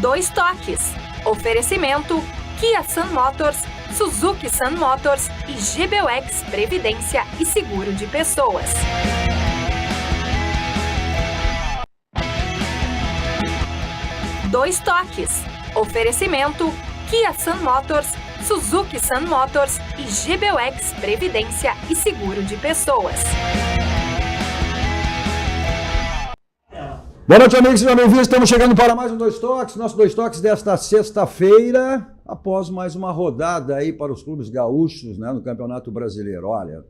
Dois Toques. Oferecimento Kia Sun Motors, Suzuki Sun Motors e GBUX Previdência e Seguro de Pessoas. Dois Toques. Oferecimento Kia Sun Motors, Suzuki Sun Motors e GBUX Previdência e Seguro de Pessoas. Boa noite, amigos, sejam bem-vindos. Estamos chegando para mais um Dois Toques. Nosso Dois Toques desta sexta-feira, após mais uma rodada aí para os clubes gaúchos, né, no Campeonato Brasileiro. Olha,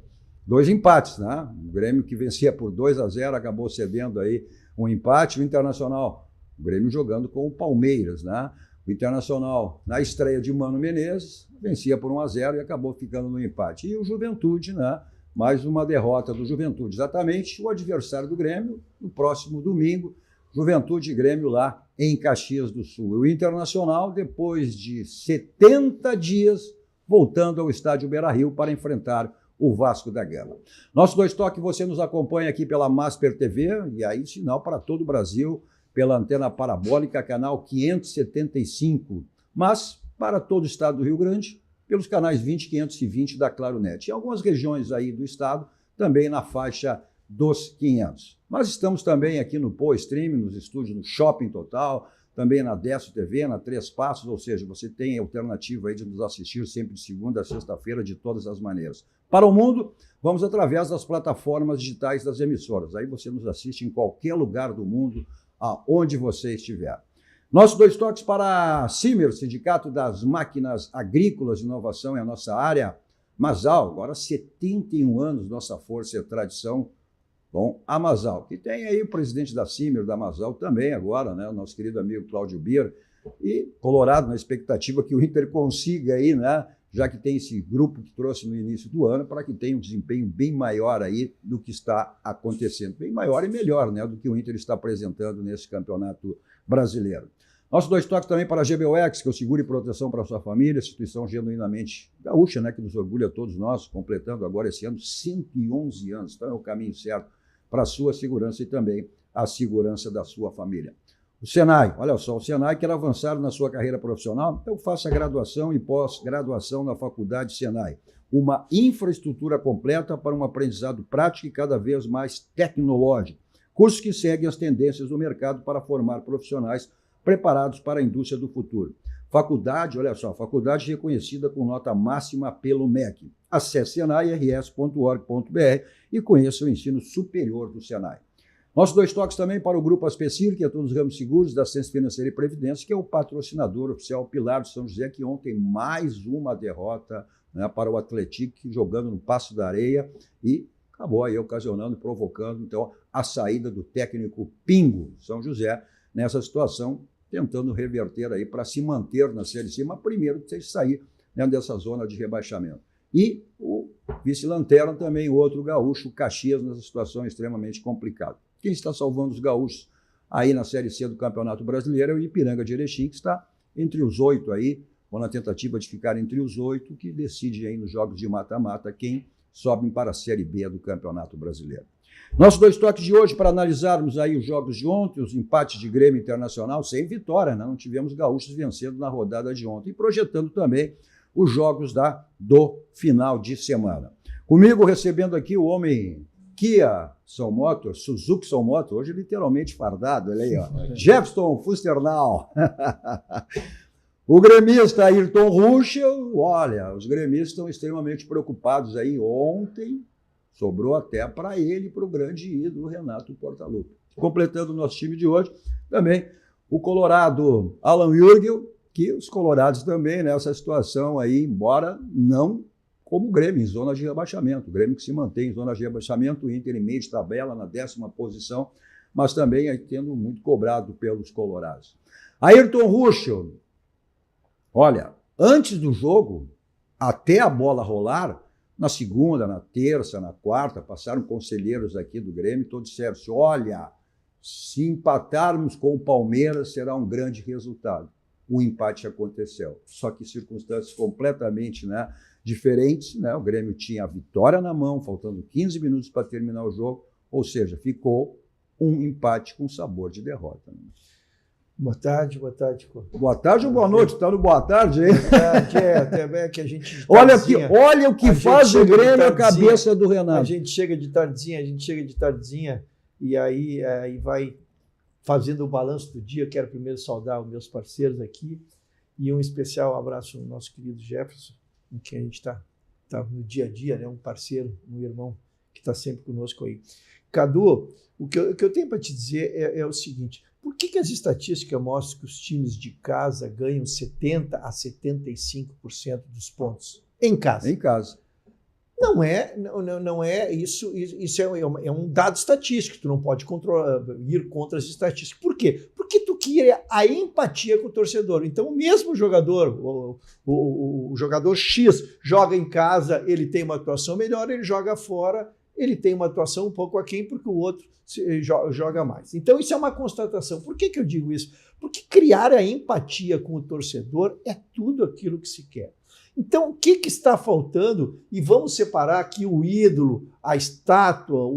dois empates, né? O Grêmio que vencia por 2-0 acabou cedendo aí um empate. O Internacional, o Grêmio jogando com o Palmeiras, né? O Internacional, na estreia de Mano Menezes, vencia por 1-0 e acabou ficando no empate. E o Juventude, né? Mais uma derrota do Juventude. Exatamente o adversário do Grêmio no próximo domingo. Juventude e Grêmio lá em Caxias do Sul. O Internacional, depois de 70 dias, voltando ao estádio Beira-Rio para enfrentar o Vasco da Gama. Nosso Dois Toques, você nos acompanha aqui pela Masper TV, e aí sinal para todo o Brasil, pela antena parabólica, canal 575, mas para todo o estado do Rio Grande, pelos canais 20 e 520 da Claronet. Em algumas regiões aí do estado, também na faixa dos 500. Mas estamos também aqui no Pô Stream, nos estúdios no Shopping Total, também na Desso TV, na Três Passos, ou seja, você tem a alternativa aí de nos assistir sempre de segunda a sexta-feira, de todas as maneiras. Para o mundo, vamos através das plataformas digitais das emissoras. Aí você nos assiste em qualquer lugar do mundo, aonde você estiver. Nosso Dois Toques para a CIMER, Sindicato das Máquinas Agrícolas de Inovação, é a nossa área. Masal, agora 71 anos, nossa força e tradição. Bom, a Masal, que tem aí o presidente da CIMER, da Masal também agora, né, o nosso querido amigo Cláudio Bier, e Colorado na expectativa que o Inter consiga aí, né, já que tem esse grupo que trouxe no início do ano, para que tenha um desempenho bem maior aí do que está acontecendo. Bem maior e melhor, né, do que o Inter está apresentando nesse campeonato brasileiro. Nosso Dois Toques também para a GBUX, que é o seguro e proteção para a sua família, instituição genuinamente gaúcha, né, que nos orgulha a todos nós, completando agora esse ano 111 anos. Então é o caminho certo para a sua segurança e também a segurança da sua família. O Senai, olha só, o Senai quer avançar na sua carreira profissional, então faça graduação e pós-graduação na Faculdade Senai. Uma infraestrutura completa para um aprendizado prático e cada vez mais tecnológico. Cursos que seguem as tendências do mercado para formar profissionais preparados para a indústria do futuro. Faculdade, olha só, faculdade reconhecida com nota máxima pelo MEC. Acesse senairs.org.br e conheça o ensino superior do Senai. Nossos Dois Toques também para o Grupo Aspecir, que é todos os ramos seguros da Assistência Financeira e Previdência, que é o patrocinador oficial Pilar de São José, que ontem mais uma derrota, né, para o Atlético, jogando no Passo da Areia e acabou aí ocasionando, provocando então a saída do técnico Pingo São José nessa situação, tentando reverter aí para se manter na Série C, mas primeiro tem que sair, né, dessa zona de rebaixamento. E o vice-lanterna também, outro gaúcho, Caxias, nessa situação extremamente complicada. Quem está salvando os gaúchos aí na Série C do Campeonato Brasileiro é o Ipiranga de Erechim, que está entre os 8 aí, ou na tentativa de ficar entre os 8, que decide aí nos jogos de mata-mata quem sobe para a Série B do Campeonato Brasileiro. Nossos Dois Toques de hoje para analisarmos aí os jogos de ontem, os empates de Grêmio Internacional, sem vitória, né? Não tivemos gaúchos vencendo na rodada de ontem, e projetando também os jogos do final de semana. Comigo recebendo aqui o homem Kia Sun Motors, Suzuki Sun Motors, hoje literalmente fardado, olha aí, ó. Jefferson Fusternal. O gremista Ayrton Ruschel, olha, os gremistas estão extremamente preocupados aí. Ontem sobrou até para ele e para o grande ídolo Renato Portaluppi. Completando o nosso time de hoje, também o colorado Alan Jürgel, que os colorados também nessa situação aí, embora não como o Grêmio, em zona de rebaixamento. O Grêmio que se mantém em zona de rebaixamento, o Inter em meio de tabela, na 10ª posição, mas também aí tendo muito cobrado pelos colorados. Ayrton Ruschel, olha, antes do jogo, até a bola rolar, na segunda, na terça, na quarta, passaram conselheiros aqui do Grêmio, todos disseram assim, olha, se empatarmos com o Palmeiras, será um grande resultado. O empate aconteceu, só que circunstâncias completamente, né, diferentes, né? O Grêmio tinha a vitória na mão, faltando 15 minutos para terminar o jogo, ou seja, ficou um empate com sabor de derrota. Né? Boa tarde. Boa tarde ou boa noite? Está no boa tarde aí? Boa tarde, até que a gente... Olha o que faz o Grêmio a cabeça do Renato. A gente chega de tardinha, e aí vai fazendo o balanço do dia. Quero primeiro saudar os meus parceiros aqui, e um especial abraço ao nosso querido Jefferson, com quem a gente está no dia a dia, né? Um parceiro, um irmão que está sempre conosco aí. Cadu, o que eu tenho para te dizer é o seguinte: por que as estatísticas mostram que os times de casa ganham 70% a 75% dos pontos em casa? Em casa. Não é isso. Isso é um dado estatístico. Tu não pode ir contra as estatísticas. Por quê? Porque tu quer a empatia com o torcedor. Então, o mesmo jogador, o jogador X, joga em casa, ele tem uma atuação melhor, ele joga fora, ele tem uma atuação um pouco aquém, porque o outro joga mais. Então, isso é uma constatação. Por que eu digo isso? Porque criar a empatia com o torcedor é tudo aquilo que se quer. Então, o que está faltando? E vamos separar aqui o ídolo, a estátua,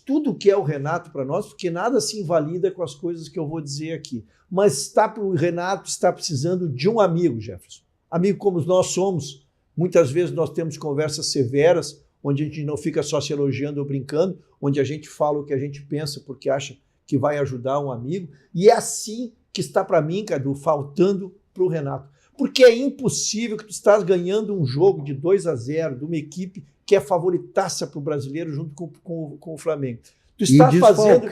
tudo que é o Renato para nós, porque nada se invalida com as coisas que eu vou dizer aqui. Mas o Renato está precisando de um amigo, Jefferson. Amigo como nós somos. Muitas vezes nós temos conversas severas, onde a gente não fica só se elogiando ou brincando, onde a gente fala o que a gente pensa porque acha que vai ajudar um amigo. E é assim que está para mim, Cadu, faltando para o Renato. Porque é impossível que tu estás ganhando um jogo de 2-0 de uma equipe que é favoritaça para o brasileiro junto com o Flamengo. Tu estás fazendo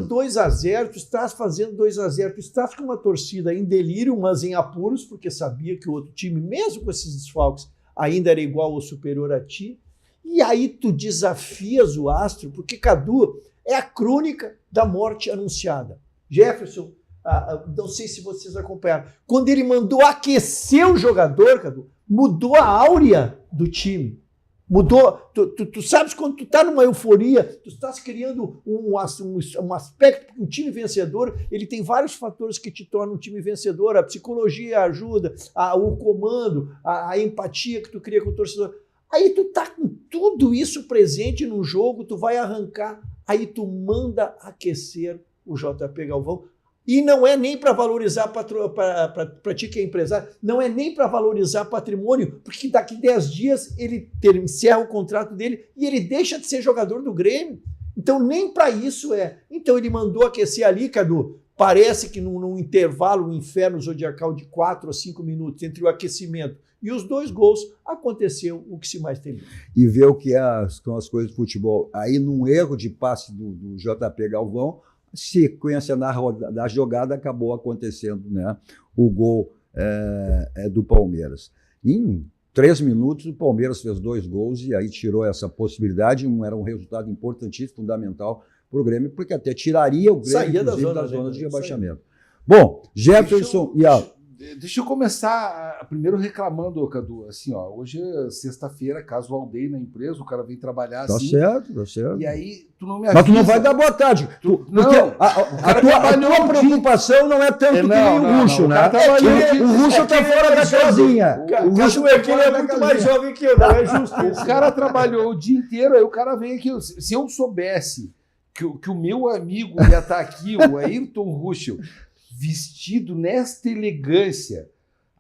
2-0, tu estás fazendo 2-0, tu estás com uma torcida em delírio, mas em apuros, porque sabia que o outro time, mesmo com esses desfalques, ainda era igual ou superior a ti. E aí tu desafias o astro, porque, Cadu, é a crônica da morte anunciada. Jefferson, não sei se vocês acompanharam, quando ele mandou aquecer o jogador, Cadu, mudou a áurea do time. Mudou. Tu sabes quando tu está numa euforia, tu estás criando um aspecto, porque um time vencedor, ele tem vários fatores que te tornam um time vencedor, a psicologia ajuda, o comando, a empatia que tu cria com o torcedor. Aí tu tá com tudo isso presente no jogo, tu vai arrancar, aí tu manda aquecer o JP Galvão. E não é nem para valorizar, para ti que é empresário, não é nem para valorizar patrimônio, porque daqui 10 dias ele encerra o contrato dele e ele deixa de ser jogador do Grêmio. Então nem para isso é. Então ele mandou aquecer ali, Cadu, parece que num intervalo, um inferno zodiacal de 4 a 5 minutos entre o aquecimento e os 2 gols, aconteceu o que se mais temia. E ver o que são as coisas do futebol. Aí num erro de passe do JP Galvão, sequência da jogada acabou acontecendo, né? O gol do Palmeiras. Em 3 minutos, o Palmeiras fez 2 gols e aí tirou essa possibilidade. Era um resultado importantíssimo, fundamental para o Grêmio, porque até tiraria o Grêmio da zona de rebaixamento. Bom, Jefferson Deixa eu começar primeiro reclamando, Cadu. Assim, hoje é sexta-feira, caso Aldeia na empresa, o cara vem trabalhar assim. Tá certo. E aí, tu não me avisa. Mas tu não vai dar boa tarde. Porque a tua preocupação não é tanto que nem o Ruxo, né? O Ruxo tá fora da casinha. O Ruxo é muito mais jovem que eu, não é justo. O cara trabalhou o dia inteiro, aí o cara vem aqui. Se eu soubesse que o meu amigo ia estar aqui, o Ayrton Ruxo, vestido nesta elegância,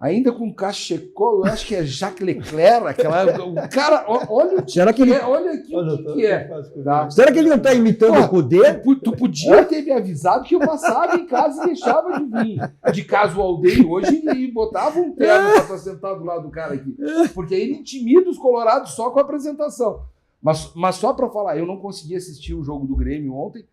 ainda com cachecol, eu acho que é Jacques Leclerc, o cara, olha o que será que ele olha aqui o que é. Tá? Será que ele não está imitando o Cudê? Tu podia ter me avisado que eu passava em casa e deixava de vir de casualdeio hoje e botava um terno para estar sentado do lado do cara aqui, porque aí ele intimida os colorados só com a apresentação. Mas só para falar, eu não consegui assistir o jogo do Grêmio ontem,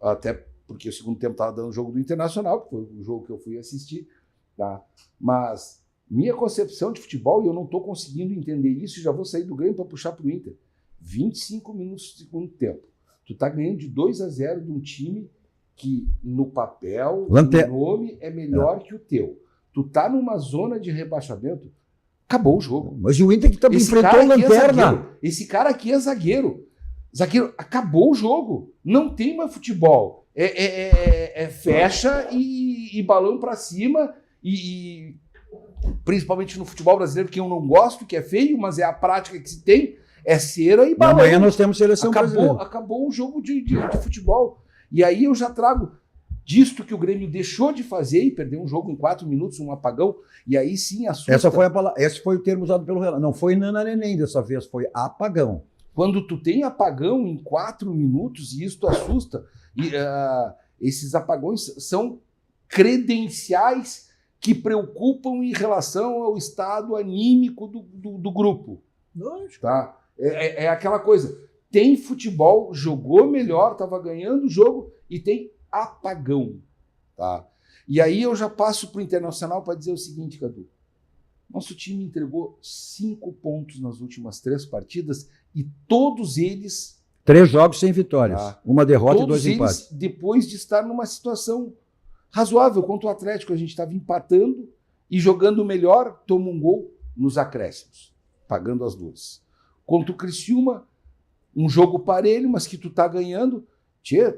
até porque o segundo tempo estava dando o jogo do Internacional, que foi o jogo que eu fui assistir, tá? Mas minha concepção de futebol, e eu não estou conseguindo entender isso, e já vou sair do Grêmio para puxar para o Inter. 25 minutos do segundo tempo. Tu tá ganhando de 2-0 de um time que, no papel, no nome, é melhor que o teu. Tu tá numa zona de rebaixamento, acabou o jogo. Mas o Inter que também enfrentou a lanterna. Esse cara aqui é zagueiro. Zagueiro, acabou o jogo. Não tem mais futebol. Fecha e balão para cima e principalmente no futebol brasileiro, que eu não gosto, que é feio, mas é a prática que se tem, é cera e balão. Amanhã nós temos seleção brasileira. Acabou o jogo de futebol. E aí eu já trago disto que o Grêmio deixou de fazer e perdeu um jogo em 4 minutos, um apagão, e aí sim assusta. Esse foi o termo usado pelo Renato. Não foi nananeném dessa vez, foi apagão. Quando tu tem apagão em 4 minutos, e isso assusta, e, esses apagões são credenciais que preocupam em relação ao estado anímico do grupo. Tá? É aquela coisa, tem futebol, jogou melhor, estava ganhando o jogo e tem apagão. Tá? E aí eu já passo para o Internacional para dizer o seguinte, Cadu. Nosso time entregou 5 pontos nas últimas 3 partidas e todos eles... 3 jogos sem vitórias. Uma derrota e 2 empates. Depois de estar numa situação razoável contra o Atlético, a gente estava empatando e jogando melhor, toma um gol nos acréscimos, pagando as luzes. Contra o Criciúma, um jogo parelho, mas que tu tá ganhando. Tchê,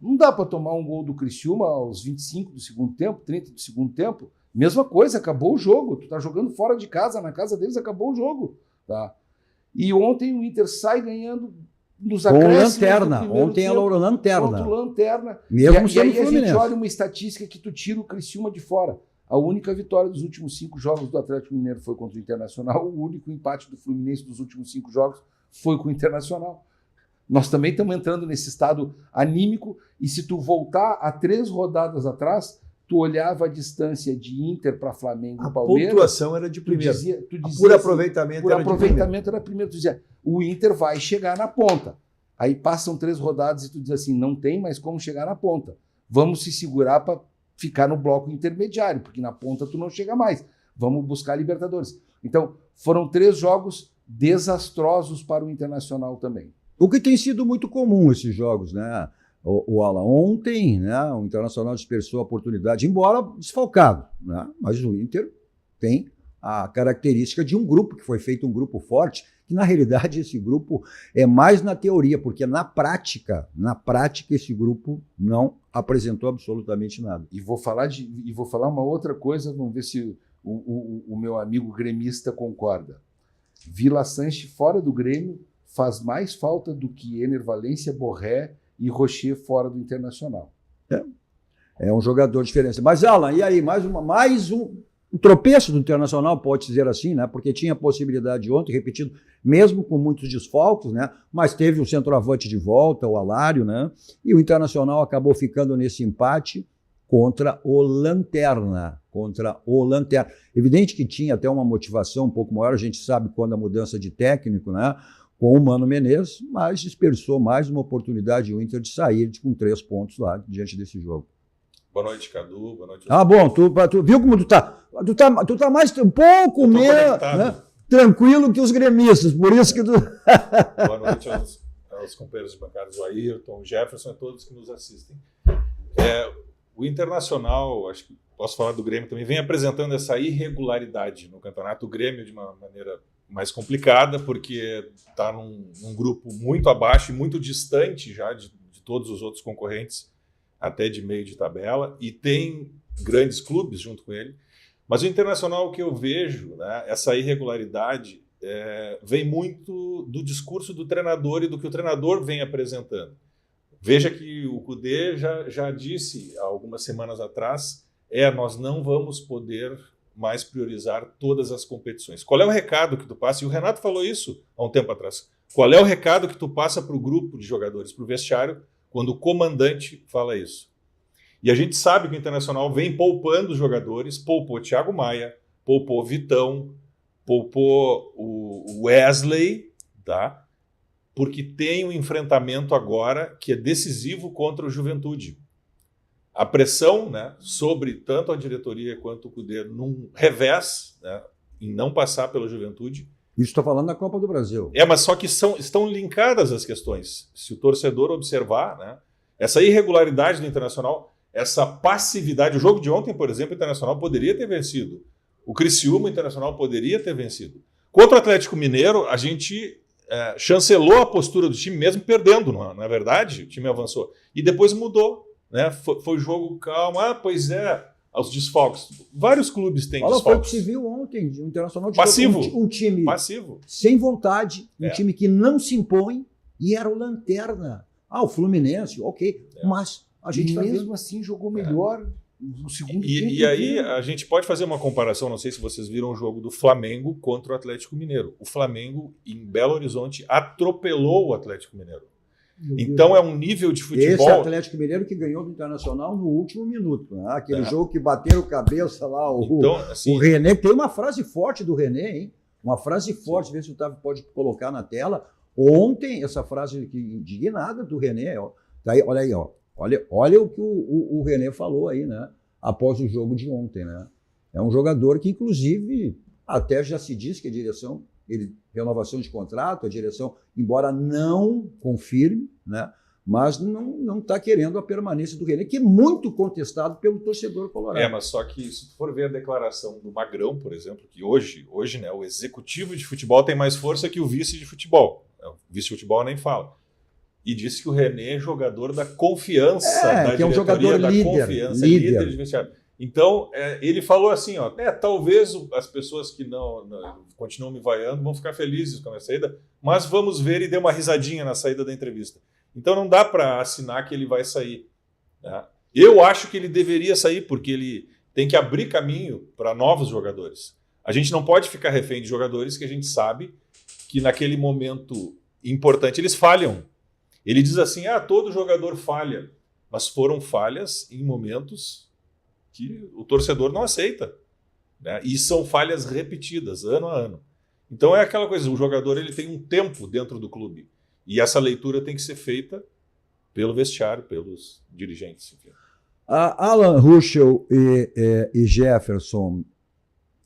não dá para tomar um gol do Criciúma aos 25 do segundo tempo, 30 do segundo tempo. Mesma coisa, acabou o jogo. Tu tá jogando fora de casa, na casa deles acabou o jogo. Tá? E ontem o Inter sai ganhando nos acréscimos. Com lanterna. Ontem ela era lanterna. Contra lanterna. Mesmo e aí a Fluminense. gente olha uma estatística que tu tira o Criciúma de fora. A única vitória dos últimos 5 jogos do Atlético Mineiro foi contra o Internacional. O único empate do Fluminense dos últimos 5 jogos foi com o Internacional. Nós também estamos entrando nesse estado anímico. E se tu voltar a 3 rodadas atrás, tu olhava a distância de Inter para Flamengo e Palmeiras. A pontuação era de primeiro. Tu dizia por aproveitamento, por aproveitamento era primeiro. Tu dizia, o Inter vai chegar na ponta. Aí passam 3 rodadas e tu diz assim, não tem mais como chegar na ponta. Vamos se segurar para ficar no bloco intermediário, porque na ponta tu não chega mais. Vamos buscar Libertadores. Então, foram 3 jogos desastrosos para o Internacional também. O que tem sido muito comum esses jogos, né? O Alan, ontem, né, o Internacional dispersou a oportunidade, embora desfalcado, né? Mas o Inter tem a característica de um grupo, que foi feito um grupo forte, que na realidade esse grupo é mais na teoria, porque na prática esse grupo não apresentou absolutamente nada. E vou falar uma outra coisa, vamos ver se o meu amigo gremista concorda. Vila Sante fora do Grêmio faz mais falta do que Ener Valencia, Borré e Rocher fora do Internacional. É um jogador de diferença. Mas, Alan, e aí? Mais um tropeço do Internacional, pode dizer assim, né? Porque tinha a possibilidade de ontem, repetido, mesmo com muitos desfalques, né? Mas teve o centroavante de volta, o Alário, né? E o Internacional acabou ficando nesse empate contra o Lanterna. Evidente que tinha até uma motivação um pouco maior, a gente sabe quando a mudança de técnico, né? Com o Mano Menezes, mas dispersou mais uma oportunidade o Inter de sair com 3 pontos lá diante desse jogo. Boa noite, Cadu. Boa noite. Bom, tu viu como tu tá? Tu tá mais um pouco menos, né, tranquilo que os gremistas, por isso que tu... Boa noite aos companheiros de bancada, o Ayrton, o Jefferson e todos que nos assistem. O Internacional, acho que posso falar do Grêmio também, vem apresentando essa irregularidade no campeonato. O Grêmio de uma maneira mais complicada, porque está num grupo muito abaixo e muito distante já de todos os outros concorrentes, até de meio de tabela, e tem grandes clubes junto com ele. Mas o Internacional, que eu vejo, né, essa irregularidade, vem muito do discurso do treinador e do que o treinador vem apresentando. Veja que o Kudê já disse há algumas semanas atrás, nós não vamos poder mais priorizar todas as competições. Qual é o recado que tu passa? E o Renato falou isso há um tempo atrás. Qual é o recado que tu passa para o grupo de jogadores, para o vestiário, quando o comandante fala isso? E a gente sabe que o Internacional vem poupando os jogadores, poupou Thiago Maia, poupou Vitão, poupou o Wesley, tá? Porque tem um enfrentamento agora que é decisivo contra o Juventude. A pressão, né, sobre tanto a diretoria quanto o Kudê num revés, né, em não passar pela Juventude. Isso estou falando da Copa do Brasil. Mas só que estão linkadas as questões. Se o torcedor observar, né, essa irregularidade do Internacional, essa passividade. O jogo de ontem, por exemplo, o Internacional poderia ter vencido. O Criciúma, o Internacional poderia ter vencido. Contra o Atlético Mineiro, a gente chancelou a postura do time, mesmo perdendo, não é verdade? O time avançou. E depois mudou. Né? Foi jogo calmo. Pois é, aos desfalques. Vários clubes têm desfalques. Foi o que se viu ontem, o Internacional passivo. Um time passivo, sem vontade, um time que não se impõe, e era o Lanterna. O Fluminense, ok, mas A gente E tá mesmo vendo. assim jogou melhor no segundo tempo. E aí inteiro. a gente pode fazer uma comparação, não sei se vocês viram o jogo do Flamengo contra o Atlético Mineiro. O Flamengo, em Belo Horizonte, atropelou o Atlético Mineiro. Então é um nível de futebol... Esse Atlético Mineiro que ganhou do Internacional no último minuto. Né? Aquele É. jogo que bateram cabeça lá. Então, assim, O René, tem uma frase forte do René, hein? Uma frase forte, vê se o Otávio pode colocar na tela. Ontem, essa frase indignada do René, ó, tá aí, olha aí, ó. Olha o que o René falou aí, né? Após o jogo de ontem, né? É um jogador que, inclusive, até já se diz que a direção, renovação de contrato, a direção, embora não confirme, né? Mas não está querendo a permanência do René, que é muito contestado pelo torcedor colorado. mas só que se tu for ver a declaração do Magrão, por exemplo, que hoje né, o executivo de futebol tem mais força que o vice de futebol. O vice de futebol nem fala. E disse que o René é jogador da confiança da que é um diretoria, jogador da líder, confiança, líder. líder de vestiário. Então, ele falou assim, ó, talvez as pessoas que não continuam me vaiando vão ficar felizes com a minha saída, mas vamos ver, e deu uma risadinha na saída da entrevista. Então não dá para assinar que ele vai sair. Né? Eu acho que ele deveria sair, porque ele tem que abrir caminho para novos jogadores. A gente não pode ficar refém de jogadores que a gente sabe que naquele momento importante eles falham. Ele diz assim, todo jogador falha, mas foram falhas em momentos que o torcedor não aceita. Né? E são falhas repetidas, ano a ano. Então é aquela coisa, o jogador ele tem um tempo dentro do clube. E essa leitura tem que ser feita pelo vestiário, pelos dirigentes. Enfim. Alan Ruschel e Jefferson.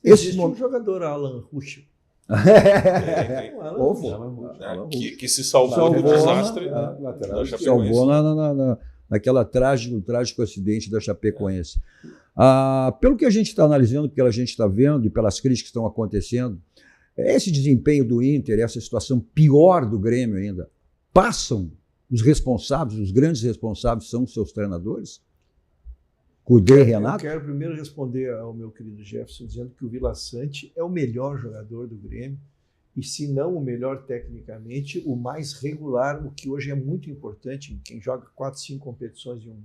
Existe um jogador, Alan Ruschel. Que se salvou do desastre da Chapecoense. Salvou naquela trágico acidente da Chapecoense. Pelo que a gente está analisando, pelo que a gente está vendo e pelas críticas que estão acontecendo, esse desempenho do Inter, essa situação pior do Grêmio ainda, passam os responsáveis, os grandes responsáveis são os seus treinadores? Cudê e Renato? Eu quero primeiro responder ao meu querido Jefferson, dizendo que o Vila Sante é o melhor jogador do Grêmio, e se não o melhor tecnicamente, o mais regular, o que hoje é muito importante. Quem joga 4, 5 competições em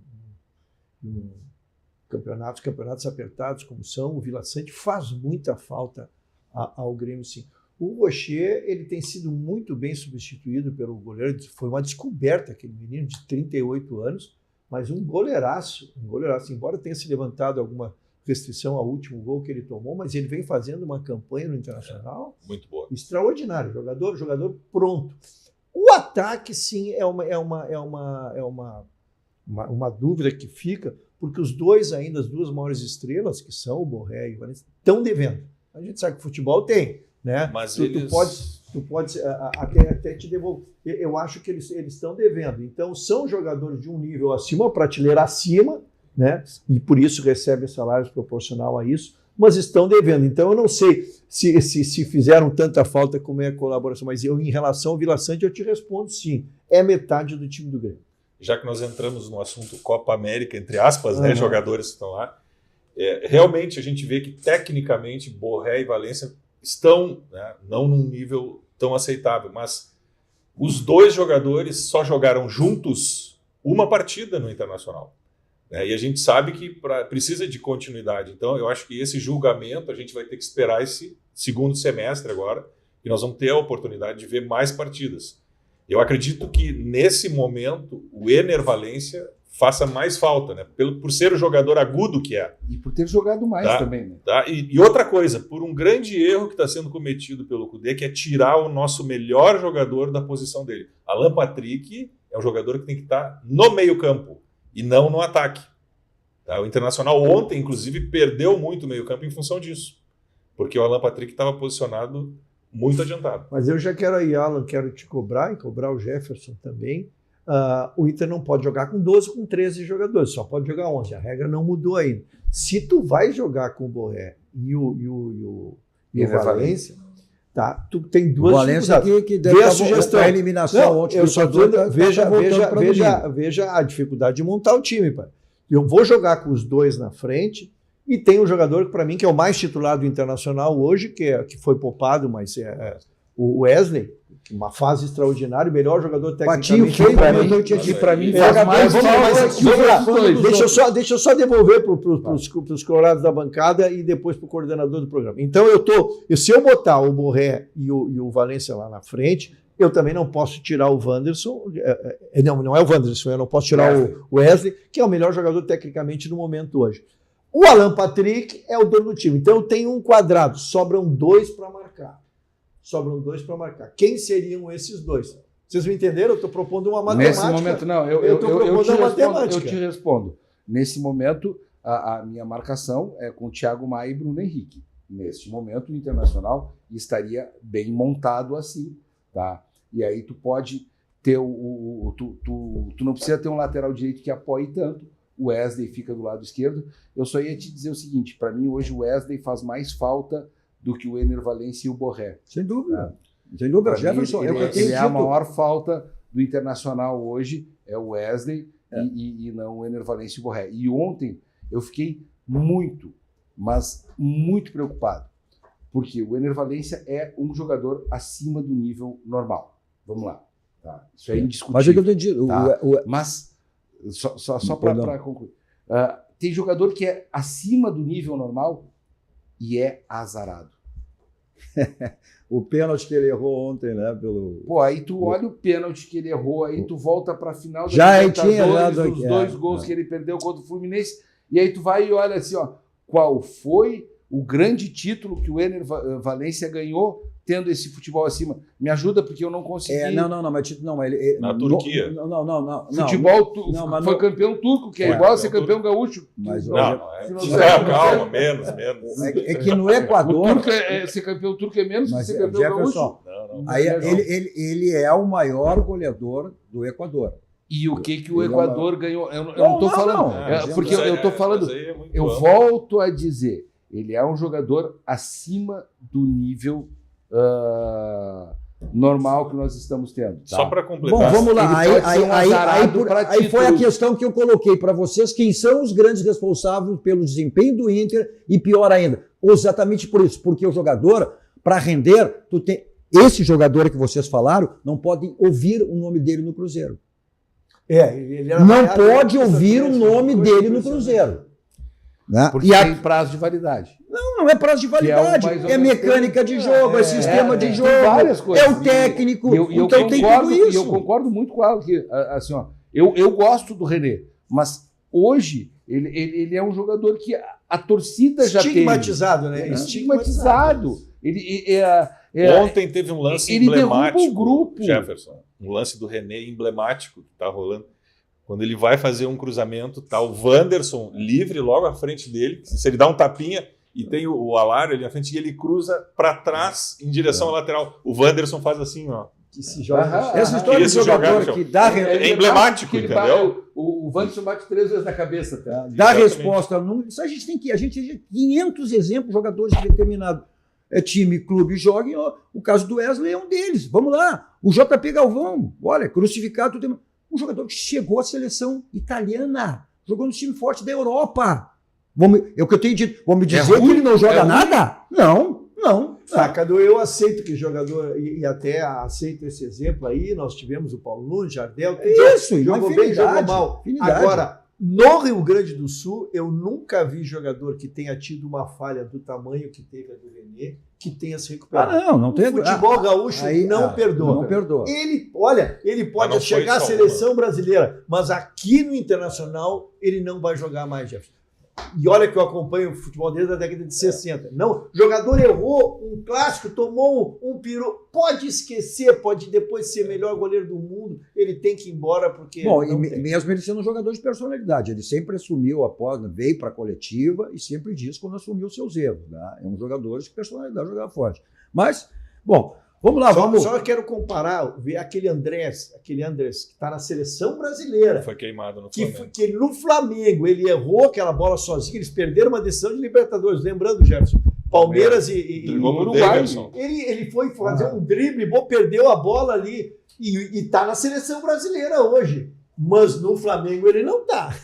um campeonatos apertados como são, o Vila Sante faz muita falta ao Grêmio, sim. O Rocher, ele tem sido muito bem substituído pelo goleiro, foi uma descoberta aquele menino de 38 anos, mas um goleiraço, embora tenha se levantado alguma restrição ao último gol que ele tomou, mas ele vem fazendo uma campanha no Internacional muito boa, extraordinária, jogador pronto. O ataque, sim, é uma dúvida que fica, porque os dois ainda, as duas maiores estrelas, que são o Borré e o Valencia, estão devendo. A gente sabe que futebol tem, né? Mas tu pode até te devolver. Eu acho que eles estão devendo. Então, são jogadores de um nível acima, uma prateleira acima, né? E por isso recebem salários proporcional a isso, mas estão devendo. Então, eu não sei se fizeram tanta falta como é a colaboração, mas em relação ao Vila Sante, eu te respondo sim. É metade do time do Grêmio. Já que nós entramos no assunto Copa América, entre aspas, né, jogadores que estão lá, realmente a gente vê que tecnicamente Borré e Valência estão, né, não num nível tão aceitável, mas os dois jogadores só jogaram juntos uma partida no Internacional. Né, e a gente sabe que precisa de continuidade. Então eu acho que esse julgamento a gente vai ter que esperar esse segundo semestre agora, e nós vamos ter a oportunidade de ver mais partidas. Eu acredito que, nesse momento, o Ener Valencia faça mais falta, né? Por ser o jogador agudo que é. E por ter jogado mais também. Né? Tá? E outra coisa, por um grande erro que está sendo cometido pelo Cudê, que é tirar o nosso melhor jogador da posição dele. Alan Patrick é um jogador que tem que estar no meio-campo e não no ataque. Tá? O Internacional ontem, inclusive, perdeu muito o meio-campo em função disso. Porque o Alan Patrick estava posicionado muito adiantado. Mas eu já quero aí, Alan, quero te cobrar e cobrar o Jefferson também. O Inter não pode jogar com 12, com 13 jogadores, só pode jogar 11. A regra não mudou ainda. Se tu vai jogar com o Borré e o Valência, tá, tu tem duas dificuldades. Que deve a eliminação ontem. Eu só veja a dificuldade de montar o time. Pai. Eu vou jogar com os dois na frente. E tem um jogador, para mim, que é o mais titular do Internacional hoje, que foi poupado, mas O Wesley, uma fase extraordinária, o melhor jogador Patinho tecnicamente. feio, pra mas mim. eu tinha dito. Pra mim, É, faz mais vamos lá, falta mas que os outros dois. deixa eu só devolver para os colorados da bancada e depois para o coordenador do programa. Então se eu botar o Borré e o Valência lá na frente, eu também não posso tirar o Wanderson, não é o Wanderson, eu não posso tirar o Wesley, que é o melhor jogador tecnicamente no momento hoje. O Alan Patrick é o dono do time, então eu tenho um quadrado, sobram 2 para marcar. Quem seriam esses 2? Vocês me entenderam? Eu estou propondo uma matemática. Nesse momento, não, eu te respondo. Nesse momento, a minha marcação é com o Thiago Maia e Bruno Henrique. Neste momento, o Internacional estaria bem montado assim, tá? E aí tu pode ter tu não precisa ter um lateral direito que apoie tanto. O Wesley fica do lado esquerdo. Eu só ia te dizer o seguinte, para mim hoje o Wesley faz mais falta do que o Ener Valencia e o Borré. Sem dúvida. Sem dúvida. Jefferson, ele é a maior falta do Internacional hoje, é o Wesley e não o Ener Valencia e o Borré. E ontem eu fiquei muito, mas muito preocupado, porque o Ener Valencia é um jogador acima do nível normal. Vamos lá. Tá? Isso é indiscutível. Mas é que eu entendi. Tá? Mas, só para concluir, tem jogador que é acima do nível normal e é azarado. O pênalti que ele errou ontem, né? Pô, aí tu olha o pênalti que ele errou, aí tu volta para a final da Já tinha errado os 2 gols que ele perdeu contra o Fluminense, e aí tu vai e olha assim, ó, qual foi o grande título que o Ener Valencia ganhou tendo esse futebol acima? Me ajuda, porque eu não consegui. Mas ele Na Turquia. Não. Futebol foi campeão turco, que é igual a ser campeão gaúcho. Mas calma, menos. É que no Equador. O turco ser campeão turco é menos que ser campeão gaúcho. Não. Aí ele é o maior goleador do Equador. E o que o Equador ganhou? Eu não estou falando. Porque eu estou falando. Eu volto a dizer, ele é um jogador acima do nível normal que nós estamos tendo. Tá? Só para completar. Bom, vamos lá. Aí foi a questão que eu coloquei para vocês. Quem são os grandes responsáveis pelo desempenho do Inter? E pior ainda, exatamente por isso. Porque o jogador, para render, esse jogador que vocês falaram, não podem ouvir o nome dele no Cruzeiro. Não pode ouvir o nome dele no Cruzeiro. Né? Porque tem prazo de validade. Não é prazo de validade. É mecânica de jogo, é sistema de jogo, várias coisas. É o técnico. Então tem tudo isso. E eu concordo muito com ela. Que, assim, ó, eu gosto do René, mas hoje ele é um jogador que a torcida já tem. Estigmatizado, né? Estigmatizado. Ontem teve um lance emblemático, o grupo. Jefferson. Um lance do René emblemático que está rolando. Quando ele vai fazer um cruzamento, tá o Wanderson livre logo à frente dele. Se ele dá um tapinha e tem o Alário ali na frente, e ele cruza para trás em direção à lateral. O Wanderson faz assim, ó. Que se joga. Essa história de jogador que dá... É emblemático, entendeu? O Wanderson bate 3 vezes na cabeça. Tá? Dá resposta. Isso a gente tem 500 exemplos de jogadores de determinado time, clube, jogam. O caso do Wesley é um deles. Vamos lá. O JP Galvão, olha, crucificado. Um jogador que chegou à seleção italiana, jogou no time forte da Europa. É o que eu tenho dito. Vamos dizer que ele não joga nada? Não. Cadu, eu aceito que jogador, e até aceito esse exemplo aí, nós tivemos o Paulo Nunes, Jardel. Jogou bem, jogou mal. Agora, no Rio Grande do Sul, eu nunca vi jogador que tenha tido uma falha do tamanho que teve a do René, que tenha se recuperado. Não tem. O futebol gaúcho não perdoa. Não perdoa. Ele pode chegar à seleção brasileira, mas aqui no Internacional ele não vai jogar mais, Jefferson. E olha que eu acompanho o futebol desde a década de 60. Não, jogador errou um clássico, tomou um peru, pode esquecer, pode depois ser melhor goleiro do mundo, ele tem que ir embora porque... Bom, mesmo ele sendo um jogador de personalidade, ele sempre assumiu após, veio para a coletiva e sempre diz quando assumiu seus erros. Né? É um jogador de personalidade, jogar forte. Mas, bom... Vamos lá, Só quero comparar, ver aquele Andrés que está na seleção brasileira. Foi queimado no Flamengo. Que no Flamengo ele errou aquela bola sozinho, eles perderam uma decisão de Libertadores, lembrando, Jefferson. Palmeiras e Uruguai. Ele foi fazer um drible, perdeu a bola ali e está na seleção brasileira hoje. Mas no Flamengo ele não está.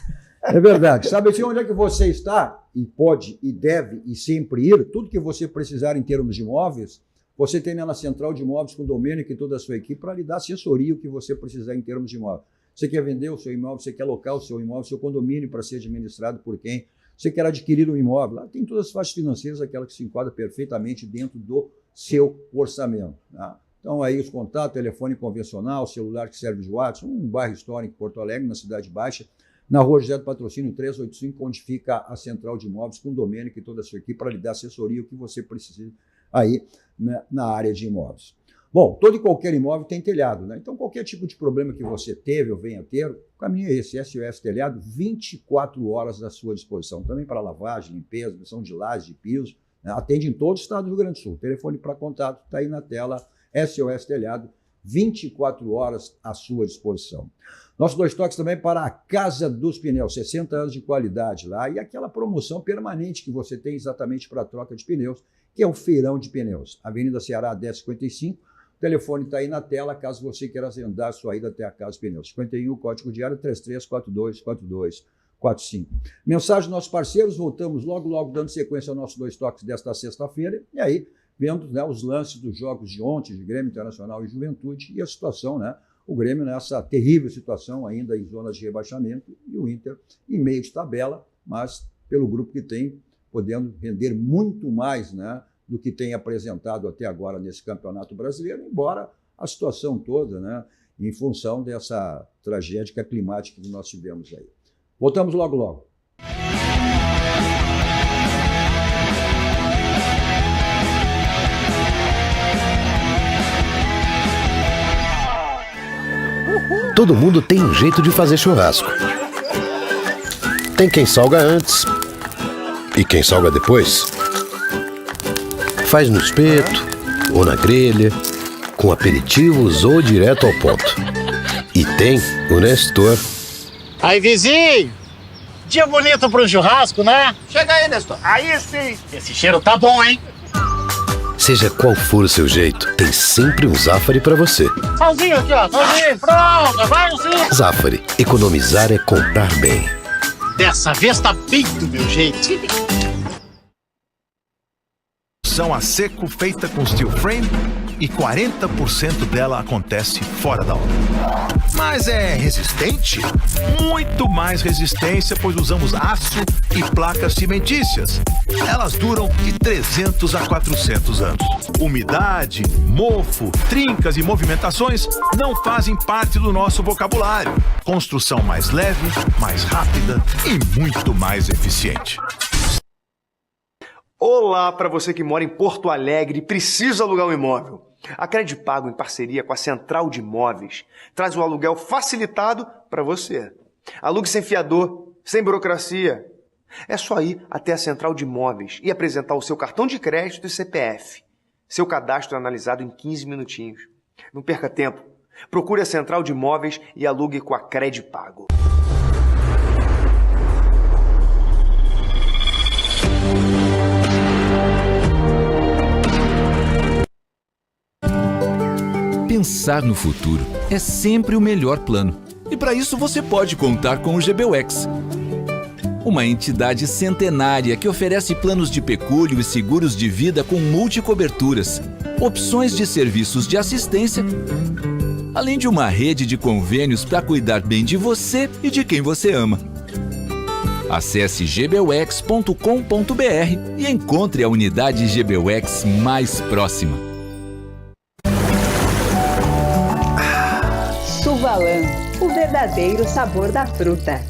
É verdade. Sabe onde é que você está? E pode, e deve, e sempre ir. Tudo que você precisar em termos de imóveis, Você tem na Central de Imóveis com o Domênico e toda a sua equipe para lhe dar assessoria o que você precisar em termos de imóvel. Você quer vender o seu imóvel, você quer alocar o seu imóvel, seu condomínio para ser administrado por quem? Você quer adquirir um imóvel? Lá tem todas as faixas financeiras, aquela que se enquadra perfeitamente dentro do seu orçamento. Tá? Então, aí os contatos, telefone convencional, celular que serve de WhatsApp, um bairro histórico em Porto Alegre, na Cidade Baixa, na Rua José do Patrocínio 385, onde fica a Central de Imóveis, com o Domênico e toda a sua equipe, para lhe dar assessoria, o que você precisa aí, né, na área de imóveis. Bom, todo e qualquer imóvel tem telhado, né? Então, qualquer tipo de problema que você teve ou venha ter, o caminho é esse, SOS Telhado, 24 horas à sua disposição. Também para lavagem, limpeza, missão de lajes, de piso, né? Atende em todo o estado do Rio Grande do Sul. O telefone para contato está aí na tela, SOS Telhado, 24 horas à sua disposição. Nossos 2 toques também para a Casa dos Pneus, 60 anos de qualidade lá, e aquela promoção permanente que você tem exatamente para a troca de pneus, que é o Feirão de Pneus. Avenida Ceará 1055, o telefone está aí na tela, caso você queira agendar a sua ida até a Casa dos Pneus. 51, código diário 33424245. Mensagem dos nossos parceiros, voltamos logo dando sequência aos nossos 2 toques desta sexta-feira, e aí vendo, né, os lances dos jogos de ontem, de Grêmio Internacional e Juventude, e a situação, né, o Grêmio nessa terrível situação ainda em zonas de rebaixamento, e o Inter em meio de tabela, mas pelo grupo que tem, podendo render muito mais, né, do que tem apresentado até agora nesse Campeonato Brasileiro, embora a situação toda, né, em função dessa tragédia climática que nós tivemos aí. Voltamos logo. Todo mundo tem um jeito de fazer churrasco. Tem quem salga antes e quem salga depois. Faz no espeto ou na grelha, com aperitivos ou direto ao ponto. E tem o Nestor. Aí, vizinho! Dia bonito para um churrasco, né? Chega aí, Nestor. Aí sim! Esse cheiro tá bom, hein? Seja qual for o seu jeito, tem sempre um Zafari para você. Salzinho aqui, ó. Salzinho. Pronto, vai sim. Zafari. Economizar é comprar bem. Dessa vez tá bem do meu jeito. A seco feita com steel frame e 40% dela acontece fora da obra. Mas é resistente? Muito mais resistência, pois usamos aço e placas cimentícias. Elas duram de 300 a 400 anos. Umidade, mofo, trincas e movimentações não fazem parte do nosso vocabulário. Construção mais leve, mais rápida e muito mais eficiente. Olá para você que mora em Porto Alegre e precisa alugar um imóvel. A Credipago, em parceria com a Central de Imóveis, traz o aluguel facilitado para você. Alugue sem fiador, sem burocracia. É só ir até a Central de Imóveis e apresentar o seu cartão de crédito e CPF. Seu cadastro é analisado em 15 minutinhos. Não perca tempo. Procure a Central de Imóveis e alugue com a Credipago. Pensar no futuro é sempre o melhor plano. E para isso você pode contar com o GBUX. Uma entidade centenária que oferece planos de pecúlio e seguros de vida com multicoberturas, opções de serviços de assistência, além de uma rede de convênios para cuidar bem de você e de quem você ama. Acesse gbux.com.br e encontre a unidade GBUX mais próxima. Suvalan, o verdadeiro sabor da fruta.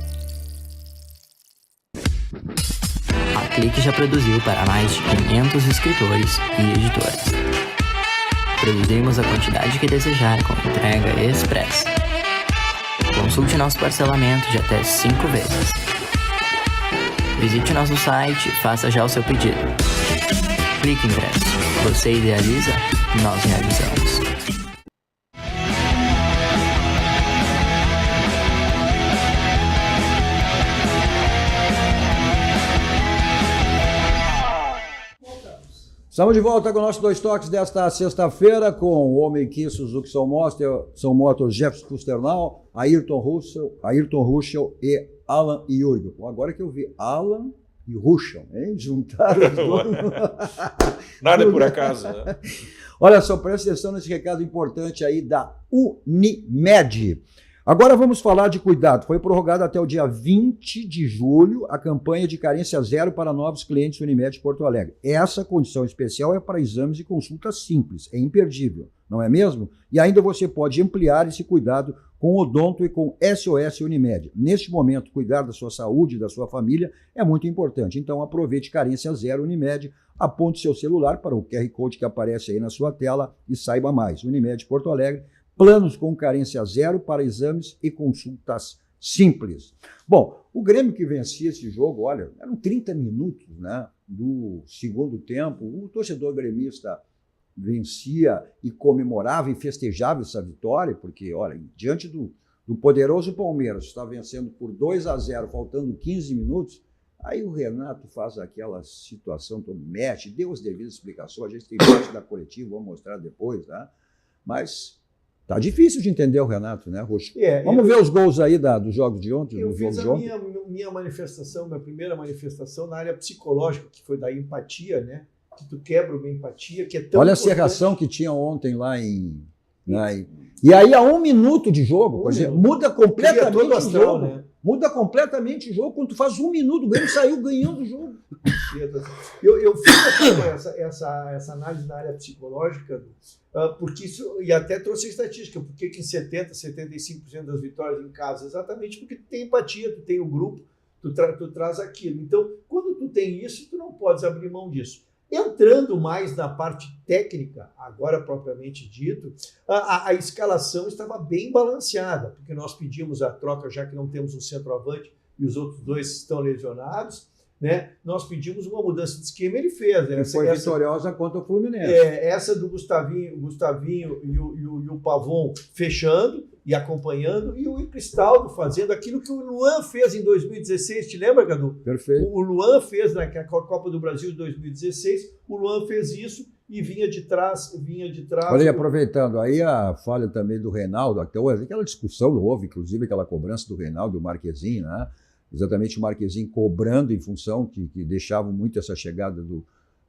A Clique já produziu para mais de 500 escritores e editoras. Produzimos a quantidade que desejar com entrega express. Consulte nosso parcelamento de até 5 vezes. Visite nosso site e faça já o seu pedido. Clique Impresso. Você idealiza, nós realizamos. Estamos de volta com nossos 2 toques desta sexta-feira com o homem que Suzuki São Motors, Jefferson Kusternal, Ayrton Russell e Alan Jurgen. Agora que eu vi Alan e Ruschel, hein? Juntaram os dois. Nada é por acaso, né? Olha só, presta atenção nesse recado importante aí da Unimed. Agora vamos falar de cuidado. Foi prorrogada até o dia 20 de julho a campanha de carência zero para novos clientes Unimed Porto Alegre. Essa condição especial é para exames e consultas simples, é imperdível, não é mesmo? E ainda você pode ampliar esse cuidado com odonto e com SOS Unimed. Neste momento, cuidar da sua saúde e da sua família é muito importante. Então aproveite carência zero Unimed, aponte seu celular para o QR Code que aparece aí na sua tela e saiba mais. Unimed Porto Alegre, planos com carência zero para exames e consultas simples. Bom, o Grêmio que vencia esse jogo, olha, eram 30 minutos, né, do segundo tempo, o torcedor gremista vencia e comemorava e festejava essa vitória, porque, olha, diante do poderoso Palmeiras, está vencendo por 2-0, faltando 15 minutos, aí o Renato faz aquela situação, mexe, deu as devidas explicações, a gente tem parte da coletiva, vou mostrar depois, tá? Mas tá difícil de entender o Renato, né, Roxo? Vamos ver os gols aí dos jogos de ontem. Eu fiz a minha manifestação, minha primeira manifestação na área psicológica, que foi da empatia, né? Que tu quebra uma empatia, que é tão Olha a serração que tinha ontem lá em... E aí, a 1 minuto de jogo, por exemplo, muda completamente o jogo. Né? Muda completamente o jogo. Quando tu faz 1 minuto, o Grêmio saiu ganhando o jogo. Eu fiz essa análise na área psicológica, porque isso, e até trouxe a estatística, porque que em 70%, 75% das vitórias em casa, exatamente porque tu tem empatia, tu tem o grupo, tu traz aquilo. Então, quando tu tem isso, tu não podes abrir mão disso. Entrando mais na parte técnica, agora propriamente dito, a escalação estava bem balanceada, porque nós pedimos a troca, já que não temos um centroavante e os outros dois estão lesionados, né? Nós pedimos uma mudança de esquema, ele fez. E foi vitoriosa contra o Fluminense. Essa do Gustavinho e o Pavon fechando e acompanhando, e o Cristaldo fazendo aquilo que o Luan fez em 2016, te lembra, Cadu? Perfeito. O Luan fez na Copa do Brasil de 2016, o Luan fez isso e vinha de trás. Olha aí, aproveitando, aí a falha também do Reinaldo, aquela discussão houve, inclusive aquela cobrança do Reinaldo e o Marquezinho, né? Exatamente o Marquezinho cobrando em função que deixavam muito essa chegada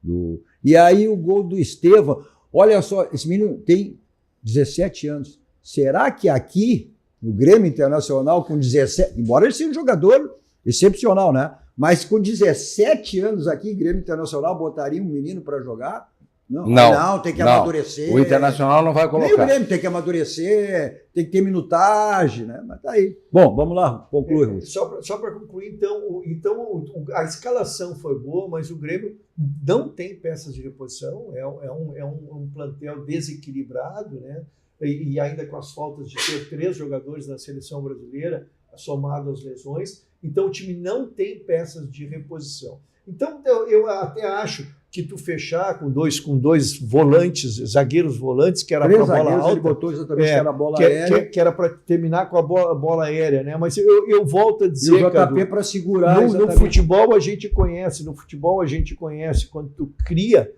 do... E aí o gol do Estevão, olha só, esse menino tem 17 anos. Será que aqui, no Grêmio Internacional, com 17... Embora ele seja um jogador excepcional, né? Mas com 17 anos aqui, Grêmio Internacional botaria um menino para jogar? Não, tem que amadurecer. O Internacional não vai colocar. Nem o Grêmio tem que amadurecer, tem que ter minutagem, né? Mas tá aí. Bom, vamos lá, conclui, Russo. Só para concluir, então a escalação foi boa, mas o Grêmio não tem peças de reposição, é um plantel desequilibrado, né? E ainda com as faltas de ter 3 jogadores na seleção brasileira, somado às lesões, então o time não tem peças de reposição. Então eu até acho que tu fechar com dois volantes, zagueiros volantes, que era para a bola alta. Ele botou exatamente que era a bola aérea. Que era para terminar com a bola aérea, né? Mas eu volto a dizer, e o JP para segurar. No futebol a gente conhece, quando tu cria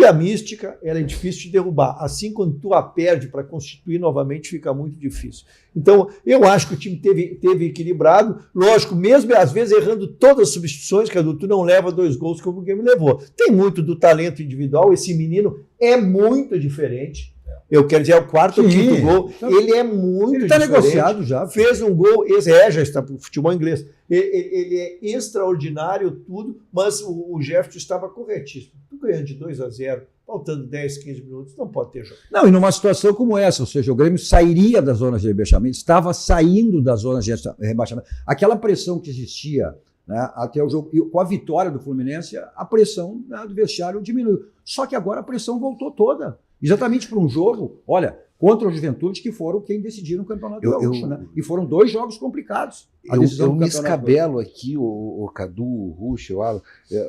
a mística, ela é difícil de derrubar. Assim, quando tu a perde para constituir novamente, fica muito difícil. Então, eu acho que o time teve equilibrado. Lógico, mesmo às vezes errando todas as substituições, Cadu, tu não leva 2 gols como o Grêmio levou. Tem muito do talento individual. Esse menino é muito diferente. Eu quero dizer, é o 4º ou 5º gol. Ele é muito Ele está negociado já. Fez um gol, já está para o futebol inglês. Ele é extraordinário tudo, mas o Jefferson estava corretíssimo. Tu ganhando de 2-0, faltando 10, 15 minutos, não pode ter jogo. Não, e numa situação como essa, ou seja, o Grêmio sairia da zona de rebaixamento, estava saindo da zona de rebaixamento. Aquela pressão que existia, né, até o jogo, e com a vitória do Fluminense, a pressão, né, do vestiário diminuiu. Só que agora a pressão voltou toda. Exatamente para um jogo, olha, contra o Juventude, que foram quem decidiram o Campeonato Gaúcho, né? E foram 2 jogos complicados. Eu me escabelo aqui, o Cadu, o Rusch,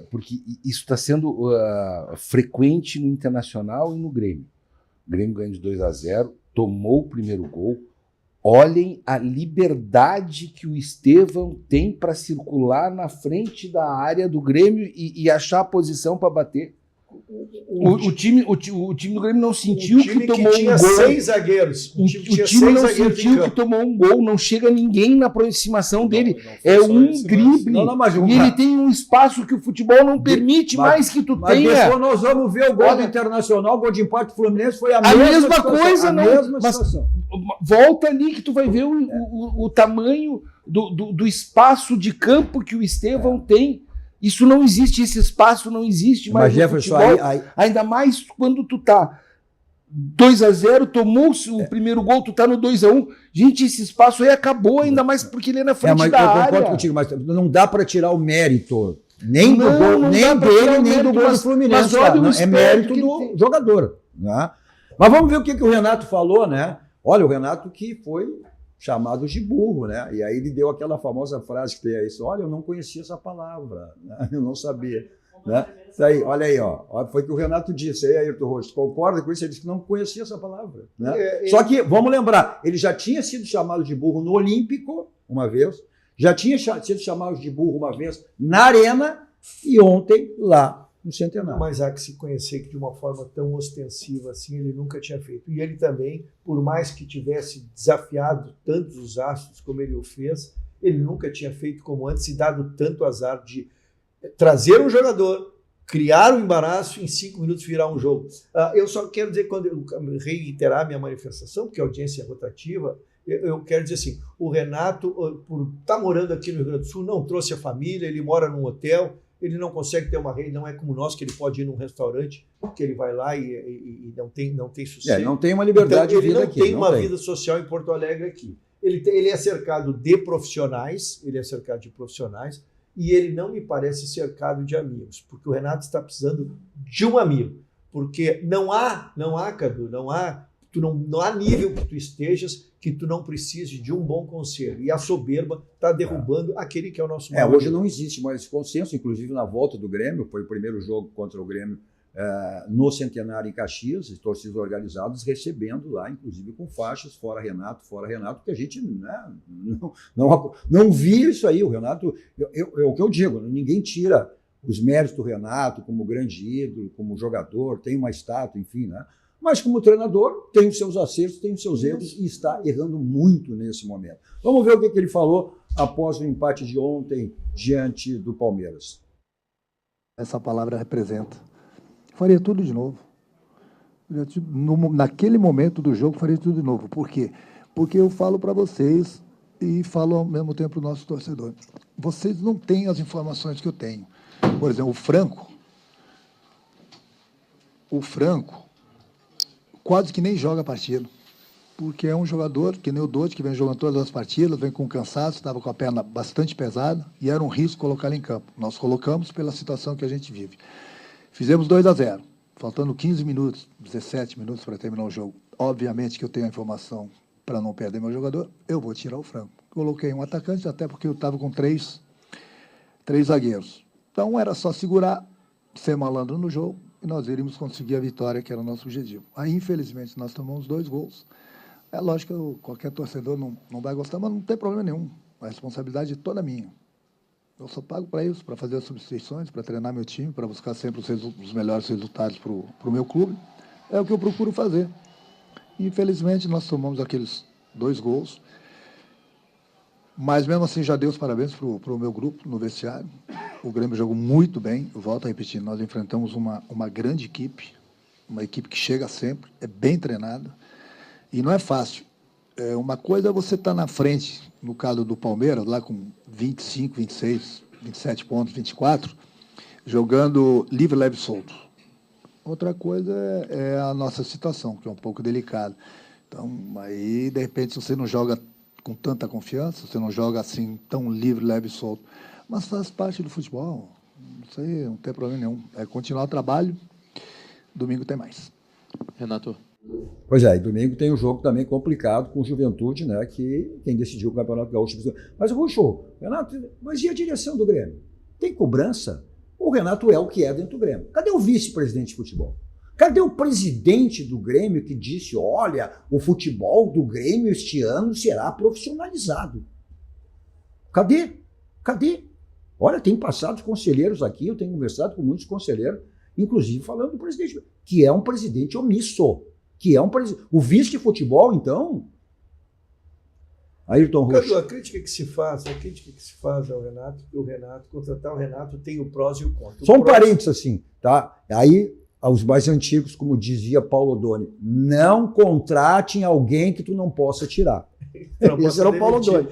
porque isso está sendo frequente no Internacional e no Grêmio. O Grêmio ganha de 2-0, tomou o primeiro gol. Olhem a liberdade que o Estevão tem para circular na frente da área do Grêmio e achar a posição para bater. O time do Grêmio não sentiu que tomou tinha um gol. 6 zagueiros. O time não sentiu que tomou um gol, não chega ninguém na aproximação dele. É um drible. E ele tem um espaço que o futebol não permite mais que tu tenha. Mas depois nós vamos ver o gol do Internacional, o gol de empate do Fluminense foi a mesma coisa, a não. mesma Mas situação. volta ali que tu vai ver o tamanho do espaço de campo que o Estevão tem. Isso não existe, esse espaço não existe mais. Mas, no Jefferson, futebol, ainda mais quando tu tá 2-0, tomou o primeiro gol, tu tá no 2-1. Gente, esse espaço aí acabou, ainda mais porque ele é na frente da área. Eu concordo contigo, mas não dá para tirar o mérito nem do gol, nem dele, nem do gol do Fluminense. É mérito do jogador. Né? Mas vamos ver o que o Renato falou, né? Olha, o Renato que foi chamado de burro, né? E aí ele deu aquela famosa frase que tem aí, olha, eu não conhecia essa palavra, né? Eu não sabia. Né? Isso aí, olha aí, ó. Foi o que o Renato disse, aí, Ayrton Rocha, concorda com isso? Ele disse que não conhecia essa palavra. Né? Só que, vamos lembrar, ele já tinha sido chamado de burro no Olímpico, uma vez, já tinha sido chamado de burro uma vez na Arena e ontem lá no Centenário. Mas há que se conhecer que de uma forma tão ostensiva assim ele nunca tinha feito. E ele também, por mais que tivesse desafiado tantos os astros como ele o fez, ele nunca tinha feito como antes e dado tanto azar de trazer um jogador, criar um embaraço e em 5 minutos virar um jogo. Eu só quero dizer, quando eu reiterar minha manifestação, porque a audiência é rotativa, eu quero dizer assim, o Renato, por estar morando aqui no Rio Grande do Sul, não trouxe a família, ele mora num hotel, ele não consegue ter uma rede, não é como nós, que ele pode ir num restaurante, que ele vai lá e não tem sucesso. Não tem uma liberdade então, de vida aqui. Ele não tem uma vida social em Porto Alegre aqui. Ele é cercado de profissionais, e ele não me parece cercado de amigos, porque o Renato está precisando de um amigo, porque não há, Cadu, não há nível que tu estejas que tu não precise de um bom conselho. E a soberba está derrubando aquele que é o nosso maior. Hoje não existe mais esse consenso, inclusive na volta do Grêmio, foi o primeiro jogo contra o Grêmio no Centenário em Caxias, torcidas organizadas recebendo lá, inclusive com faixas, fora Renato, que a gente não via isso aí. O Renato, é o que eu digo, ninguém tira os méritos do Renato como grande ídolo, como jogador, tem uma estátua, enfim, né? Mas como treinador, tem os seus acertos, tem os seus erros e está errando muito nesse momento. Vamos ver o que ele falou após o empate de ontem diante do Palmeiras. Essa palavra representa. Faria tudo de novo. Naquele momento do jogo, faria tudo de novo. Por quê? Porque eu falo para vocês e falo ao mesmo tempo para o nosso torcedor. Vocês não têm as informações que eu tenho. Por exemplo, o Franco quase que nem joga a partida, porque é um jogador que nem o Dote, que vem jogando todas as partidas, vem com cansaço, estava com a perna bastante pesada e era um risco colocar ele em campo. Nós colocamos pela situação que a gente vive. Fizemos 2-0, faltando 15 minutos, 17 minutos para terminar o jogo. Obviamente que eu tenho a informação para não perder meu jogador, eu vou tirar o Franco. Coloquei um atacante, até porque eu estava com três zagueiros. Então era só segurar, ser malandro no jogo, e nós iríamos conseguir a vitória, que era o nosso objetivo. Aí, infelizmente, nós tomamos 2 gols. É lógico que qualquer torcedor não vai gostar, mas não tem problema nenhum. A responsabilidade é toda minha. Eu só pago para isso, para fazer as substituições, para treinar meu time, para buscar sempre os melhores resultados para o meu clube. É o que eu procuro fazer. Infelizmente, nós tomamos aqueles 2 gols. Mas, mesmo assim, já dei os parabéns para o meu grupo no vestiário. O Grêmio jogou muito bem, eu volto a repetir, nós enfrentamos uma grande equipe, uma equipe que chega sempre, é bem treinada, e não é fácil. Uma coisa é você estar na frente, no caso do Palmeiras, lá com 25, 26, 27 pontos, 24, jogando livre, leve e solto. Outra coisa é a nossa situação, que é um pouco delicada. Então, aí, de repente, você não joga com tanta confiança, você não joga assim tão livre, leve e solto. Mas faz parte do futebol, isso aí não tem problema nenhum. É continuar o trabalho, domingo tem mais. Renato. Pois é, e domingo tem um jogo também complicado com o Juventude, né, que quem decidiu o Campeonato Gaúcho. Mas, Ruxo, Renato, mas e a direção do Grêmio? Tem cobrança? O Renato é o que é dentro do Grêmio. Cadê o vice-presidente de futebol? Cadê o presidente do Grêmio que disse, olha, o futebol do Grêmio este ano será profissionalizado? Cadê? Olha, tem passado conselheiros aqui, eu tenho conversado com muitos conselheiros, inclusive falando do presidente, que é um presidente omisso, que é um presidente... O vice de futebol, então... Ayrton Rocha. A crítica que se faz ao Renato, que o Renato, contratar o Renato tem o prós e o contra. Só um parênteses assim, tá? Aí, aos mais antigos, como dizia Paulo Odoni, não contratem alguém que tu não possa tirar. Esse era o Paulo Odoni.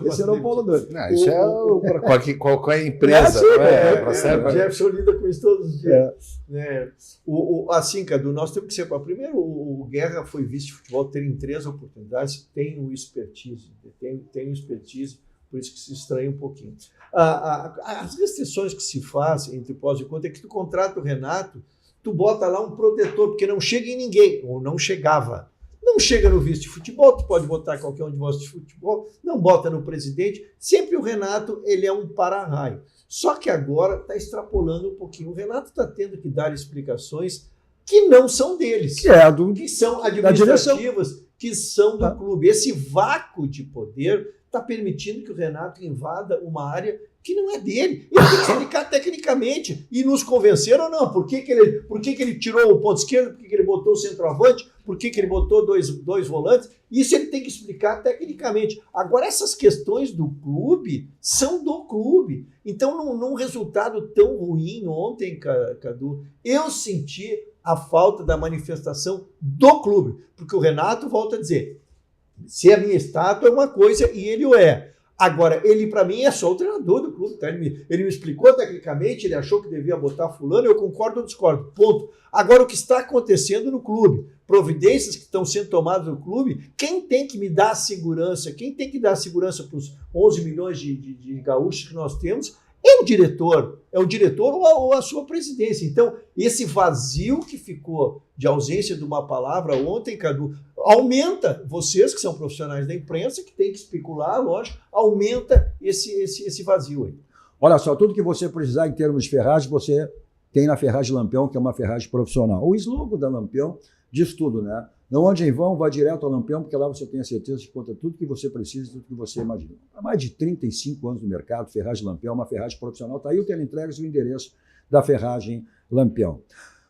Esse era o Paulo Odoni. Isso é para qualquer empresa. O Jefferson lida com isso todos os dias. Assim, Cadu, nós temos que ser... Primeiro, o Guerra foi vice de futebol, tem 3 oportunidades, tem o expertise, por isso que se estranha um pouquinho. As restrições que se faz entre pós e contra é que tu contrata o Renato, tu bota lá um protetor, porque não chega em ninguém, ou não chegava. Não chega no vice de futebol, tu pode botar qualquer um de vice de futebol, não bota no presidente. Sempre o Renato, ele é um para-raio. Só que agora está extrapolando um pouquinho. O Renato está tendo que dar explicações que não são deles, que são administrativas, que são do clube. Esse vácuo de poder está permitindo que o Renato invada uma área que não é dele. Ele tem que explicar tecnicamente e nos convencer ou não. Por que ele tirou o ponto esquerdo? Por que ele botou o centroavante? Por que ele botou dois volantes? Isso ele tem que explicar tecnicamente. Agora, essas questões do clube são do clube. Então, num resultado tão ruim ontem, Cadu, eu senti a falta da manifestação do clube. Porque o Renato, volta a dizer, se a minha estátua é uma coisa e ele o é. Agora, ele para mim é só o treinador do clube. Tá? Ele me explicou tecnicamente, ele achou que devia botar fulano, eu concordo ou discordo, ponto. Agora, o que está acontecendo no clube, providências que estão sendo tomadas no clube, quem tem que me dar segurança, quem tem que dar segurança para os 11 milhões de gaúchos que nós temos, é o diretor ou a sua presidência. Então, esse vazio que ficou de ausência de uma palavra ontem, Cadu, aumenta, vocês que são profissionais da imprensa, que tem que especular, lógico, aumenta esse vazio aí. Olha só, tudo que você precisar em termos de ferragem, você tem na Ferragem Lampião, que é uma ferragem profissional. O slogan da Lampião diz tudo, né? Não ande em vão, vá direto ao Lampião, porque lá você tem a certeza de que conta tudo que você precisa, tudo que você imagina. Há mais de 35 anos no mercado, Ferragem Lampião é uma ferragem profissional. Está aí o teleentregas e o endereço da Ferragem Lampião.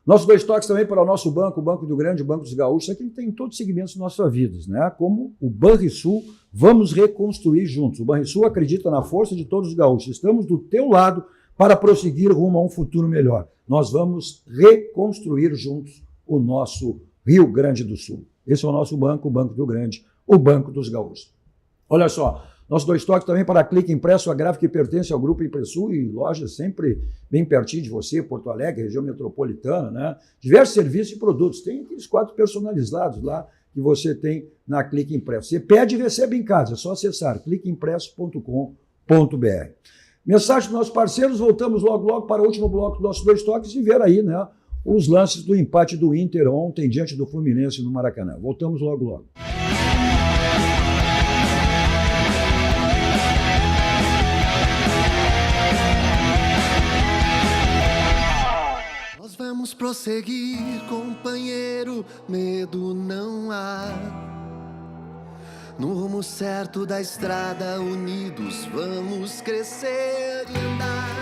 Nossos 2 toques também para o nosso banco, o Banco do Grande, o Banco dos Gaúchos, aqui tem todos os segmentos da nossa vida, né? Como o Banrisul, vamos reconstruir juntos. O Banrisul acredita na força de todos os gaúchos. Estamos do teu lado para prosseguir rumo a um futuro melhor. Nós vamos reconstruir juntos o nosso Rio Grande do Sul. Esse é o nosso banco, o Banco do Grande, o Banco dos Gaúchos. Olha só, nossos 2 toques também para a Clique Impresso, a gráfica que pertence ao Grupo Impressul e lojas sempre bem pertinho de você, Porto Alegre, região metropolitana, né? Diversos serviços e produtos. Tem aqueles quadros personalizados lá que você tem na Clique Impresso. Você pede e recebe em casa, é só acessar cliqueimpresso.com.br. Mensagem dos nossos parceiros, voltamos logo para o último bloco dos nossos 2 toques e ver aí, né, os lances do empate do Inter ontem diante do Fluminense no Maracanã. Voltamos logo. Nós vamos prosseguir, companheiro, medo não há. No rumo certo da estrada, unidos vamos crescer e andar.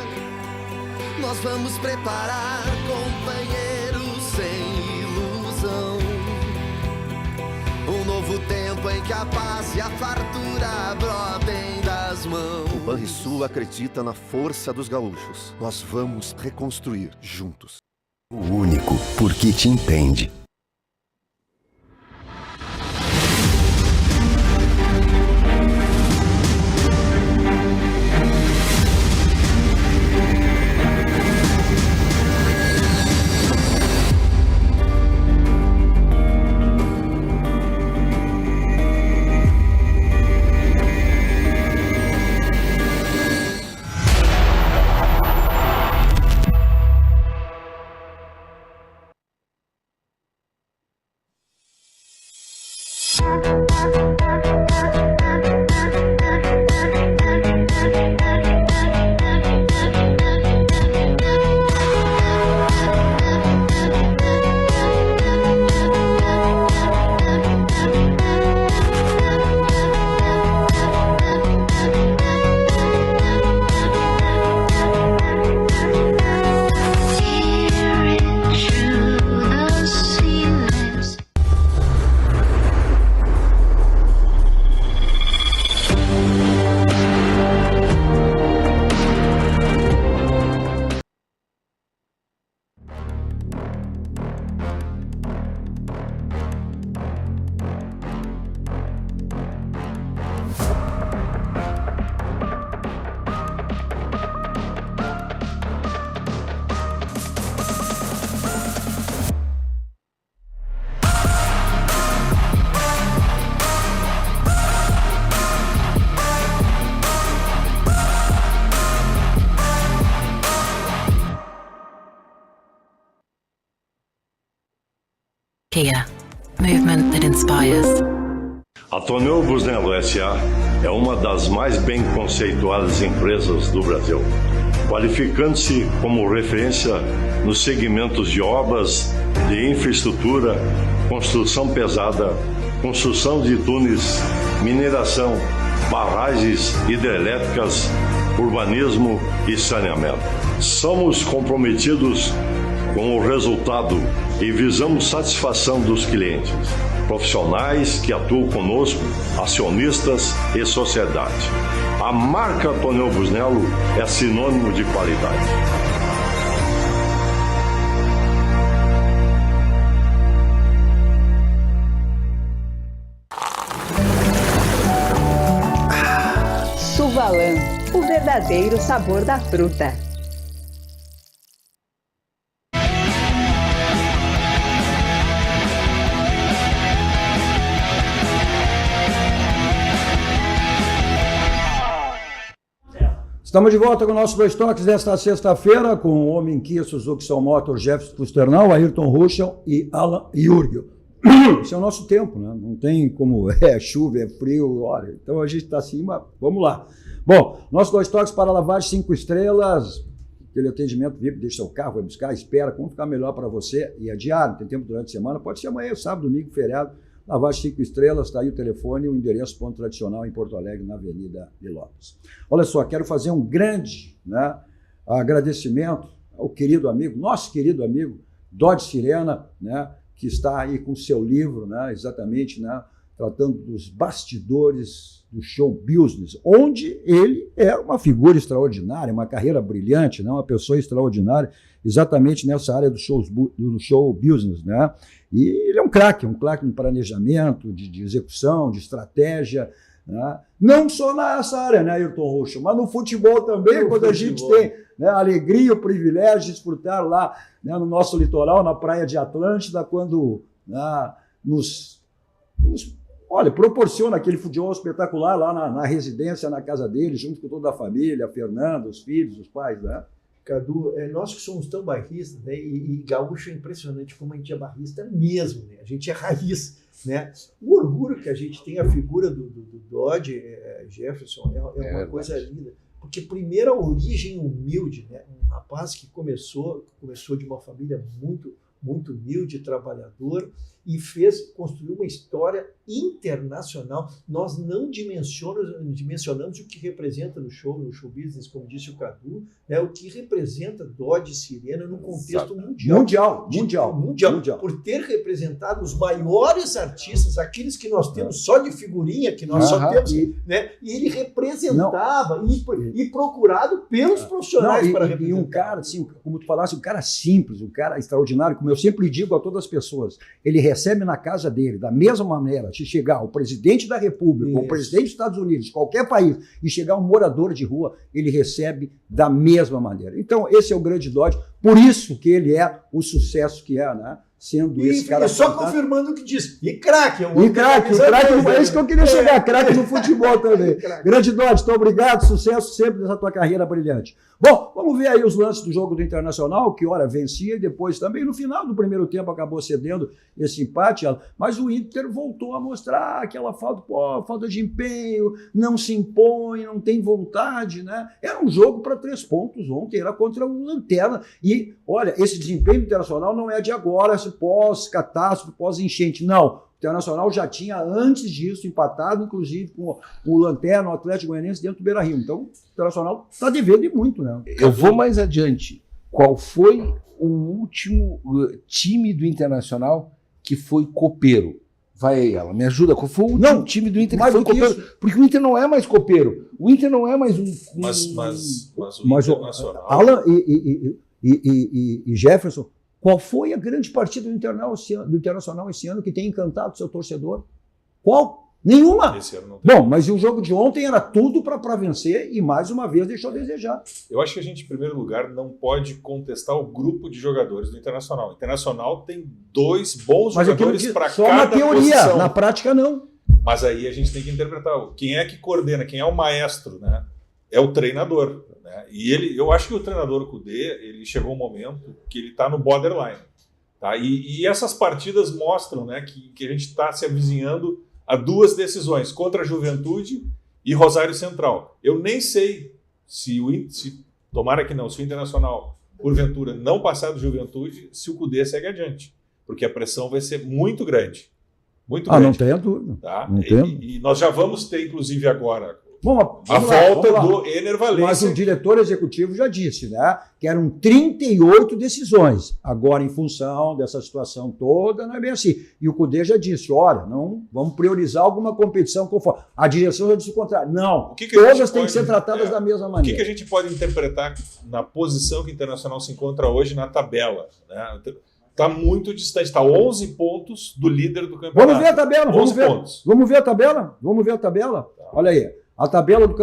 Nós vamos preparar, companheiro, sem ilusão, um novo tempo em que a paz e a fartura brotem das mãos. O Banrisul acredita na força dos gaúchos. Nós vamos reconstruir juntos. O único, porque te entende. Kia. Movement that inspires. A Tonel Busnello S.A. é uma das mais bem conceituadas empresas do Brasil, qualificando-se como referência nos segmentos de obras de infraestrutura, construção pesada, construção de túneis, mineração, barragens hidrelétricas, urbanismo e saneamento. Somos comprometidos com o resultado e visamos satisfação dos clientes, profissionais que atuam conosco, acionistas e sociedade. A marca Tonel Busnello é sinônimo de qualidade. Suvalan, o verdadeiro sabor da fruta. Estamos de volta com nossos dois toques desta sexta-feira com o homem Kia, Suzuki Sun Motors, Jefferson Pusternal, Ayrton Ruschel e Alan Jurgel. Esse é o nosso tempo, né? Não tem como chuva, é frio, olha. Então a gente está acima, vamos lá. Bom, nossos dois toques para lavagem 5 estrelas, aquele atendimento VIP, deixa seu carro, vai buscar, espera, como ficar melhor para você, e é diário, tem tempo durante a semana, pode ser amanhã, sábado, domingo, feriado. Lavagem 5 estrelas, está aí o telefone e o endereço ponto tradicional em Porto Alegre, na Avenida de Lopes. Olha só, quero fazer um grande agradecimento ao querido amigo, nosso querido amigo, Dodge Sirena, que está aí com o seu livro, exatamente, tratando dos bastidores do show business, onde ele é uma figura extraordinária, uma carreira brilhante, uma pessoa extraordinária, exatamente nessa área do show business, E ele é um craque no planejamento, de execução, de estratégia, não só nessa área, Ayrton Ruschel, mas no futebol também, quando a gente tem a alegria e o privilégio de desfrutar lá no nosso litoral, na praia de Atlântida, quando proporciona aquele futebol espetacular lá na residência, na casa dele, junto com toda a família, a Fernanda, os filhos, os pais, Cadu, nós que somos tão barristas, e gaúcho é impressionante como a gente é barrista mesmo, a gente é raiz, O orgulho que a gente tem, a figura do Dodge Jefferson, é uma coisa linda, porque primeiro a origem humilde, um rapaz que começou de uma família muito, muito humilde, trabalhador, e construiu uma história internacional. Nós não dimensionamos o que representa no show business, como disse o Cadu, o que representa Dodge Sirena no contexto mundial. Mundial. Por ter representado os maiores artistas, aqueles que nós temos só de figurinha, que nós só temos, e ele representava e procurado pelos profissionais para representar. E um cara, assim, como tu falasse, um cara simples, um cara extraordinário, como eu sempre digo a todas as pessoas, ele recebe na casa dele, da mesma maneira, se chegar o presidente da República, o presidente dos Estados Unidos, qualquer país, e chegar um morador de rua, ele recebe da mesma maneira. Então, esse é o grande Dodge, por isso que ele é o sucesso que é, sendo esse cara... Só confirmando o que disse. E craque. Craque, é isso que eu queria chegar, craque no futebol também. Grande Dodge, então obrigado, sucesso sempre nessa tua carreira brilhante. Bom, vamos ver aí os lances do jogo do Internacional, que vencia e depois também no final do primeiro tempo acabou cedendo esse empate, mas o Inter voltou a mostrar aquela falta de empenho, não se impõe, não tem vontade, Era um jogo para 3 pontos ontem, era contra o Lanterna. E, olha, esse desempenho internacional não é de agora, esse pós-catástrofe, pós-enchente, não. O Internacional já tinha, antes disso, empatado, inclusive, com o Lanterna, o Atlético Goianiense, dentro do Beira-Rio. Então, o Internacional está devendo e muito, Eu vou mais adiante. Qual foi o último time do Internacional que foi copeiro? Vai, ela me ajuda. Qual foi o último time do Inter que foi copeiro? Isso. Porque o Inter não é mais copeiro. O Inter não é mais um... Mas o Internacional... Alan e Jefferson... Qual foi a grande partida do Internacional esse ano que tem encantado o seu torcedor? Qual? Nenhuma. Esse ano não tem. Bom, mas o jogo de ontem era tudo para vencer e mais uma vez deixou a desejar. Eu acho que a gente, em primeiro lugar, não pode contestar o grupo de jogadores do Internacional. O Internacional tem 2 bons jogadores para cada posição. Só na teoria, posição. Na prática não. Mas aí a gente tem que interpretar quem é que coordena, quem é o maestro, É o treinador. E eu acho que o treinador Kudê, ele chegou um momento que ele está no borderline. Tá? E essas partidas mostram, né, que a gente está se avizinhando a 2 decisões, contra a Juventude e Rosário Central. Eu nem sei se tomara que não, se o Internacional, porventura, não passar do Juventude, se o Cudê segue adiante. Porque a pressão vai ser muito grande. Muito grande. Não tenha dúvida. Tá? Não tenha. E nós já vamos ter, inclusive, agora a vamos lá, volta vamos lá. do Ener Valencia. Mas o diretor executivo já disse, né, que eram 38 decisões. Agora, em função dessa situação toda, não é bem assim. E o Cudê já disse, olha, não vamos priorizar alguma competição conforme. A direção já disse o contrário. Não, todas têm que ser tratadas da mesma maneira. O que a gente pode interpretar na posição que o Internacional se encontra hoje na tabela? Né? Está muito distante, está 11 pontos do líder do campeonato. Vamos ver a tabela, vamos ver a tabela. Vamos ver a tabela. Olha aí. A tabela do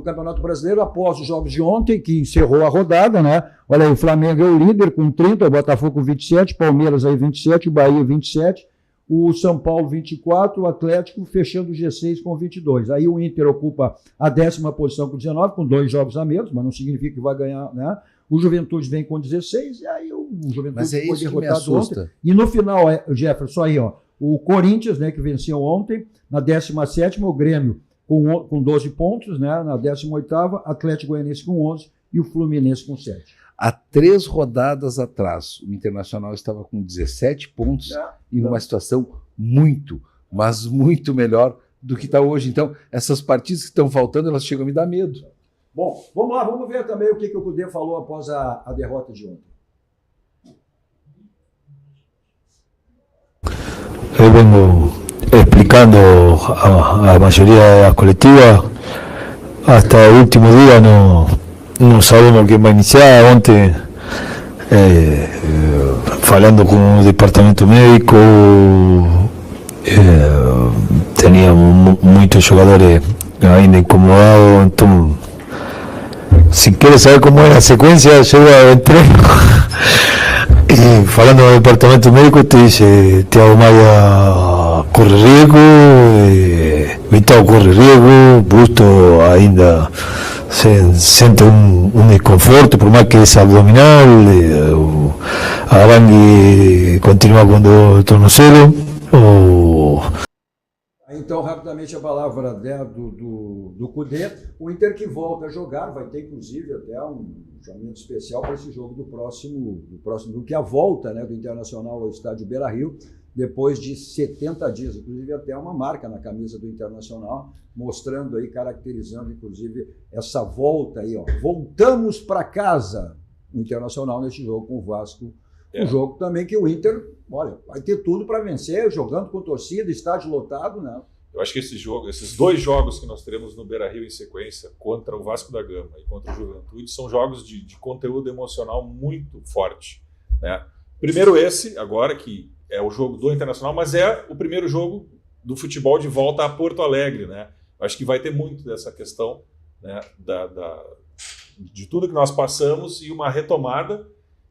Campeonato Brasileiro após os jogos de ontem, que encerrou a rodada, né? Olha aí, o Flamengo é o líder com 30, o Botafogo com 27, Palmeiras aí 27, o Bahia 27, o São Paulo 24, o Atlético fechando o G6 com 22. Aí o Inter ocupa a 10ª posição com 19, com 2 jogos a menos, mas não significa que vai ganhar, né? O Juventude vem com 16, e aí o Juventude foi derrotado ontem. E no final, Jefferson, aí, ó, o Corinthians, né, que venceu ontem, na 17ª, o Grêmio com 12 pontos, né, na 18ª, Atlético Goianiense com 11 e o Fluminense com 7. Há 3 rodadas atrás, o Internacional estava com 17 pontos e numa situação muito, mas muito melhor do que está hoje. Então, essas partidas que estão faltando, elas chegam a me dar medo. Bom, vamos lá, vamos ver também o que o Cudê falou após a derrota de ontem. Eu vengo explicando a mayoría de la colectiva, hasta el último día no sabemos quién va a iniciar. Ontem, falando con el departamento médico, teníamos muchos jugadores ainda incomodados, entonces, si quieres saber cómo es la secuencia, llega al entreno. Y falando del departamento médico, te dice Thiago Maia corre riesgo, Vitao corre riesgo, Busto ainda sente un desconforto, por más que es abdominal, Arangui continua com tornozelo. Então, rapidamente, a palavra do Cudê. O Inter que volta a jogar, vai ter, inclusive, até um chamamento especial para esse jogo do próximo que é a volta, né, do Internacional ao estádio Beira-Rio, depois de 70 dias, inclusive até uma marca na camisa do Internacional, mostrando aí, caracterizando, inclusive, essa volta aí, ó. Voltamos para casa, o Internacional nesse jogo com o Vasco. Um jogo também que o Inter, olha, vai ter tudo para vencer, jogando com torcida, estádio lotado, né? Eu acho que esses 2 jogos que nós teremos no Beira-Rio em sequência, contra o Vasco da Gama e contra o Juventude, são jogos de conteúdo emocional muito forte, né? Primeiro esse, agora, que é o jogo do Internacional, mas é o primeiro jogo do futebol de volta a Porto Alegre, né? Eu acho que vai ter muito dessa questão, né, de tudo que nós passamos e uma retomada,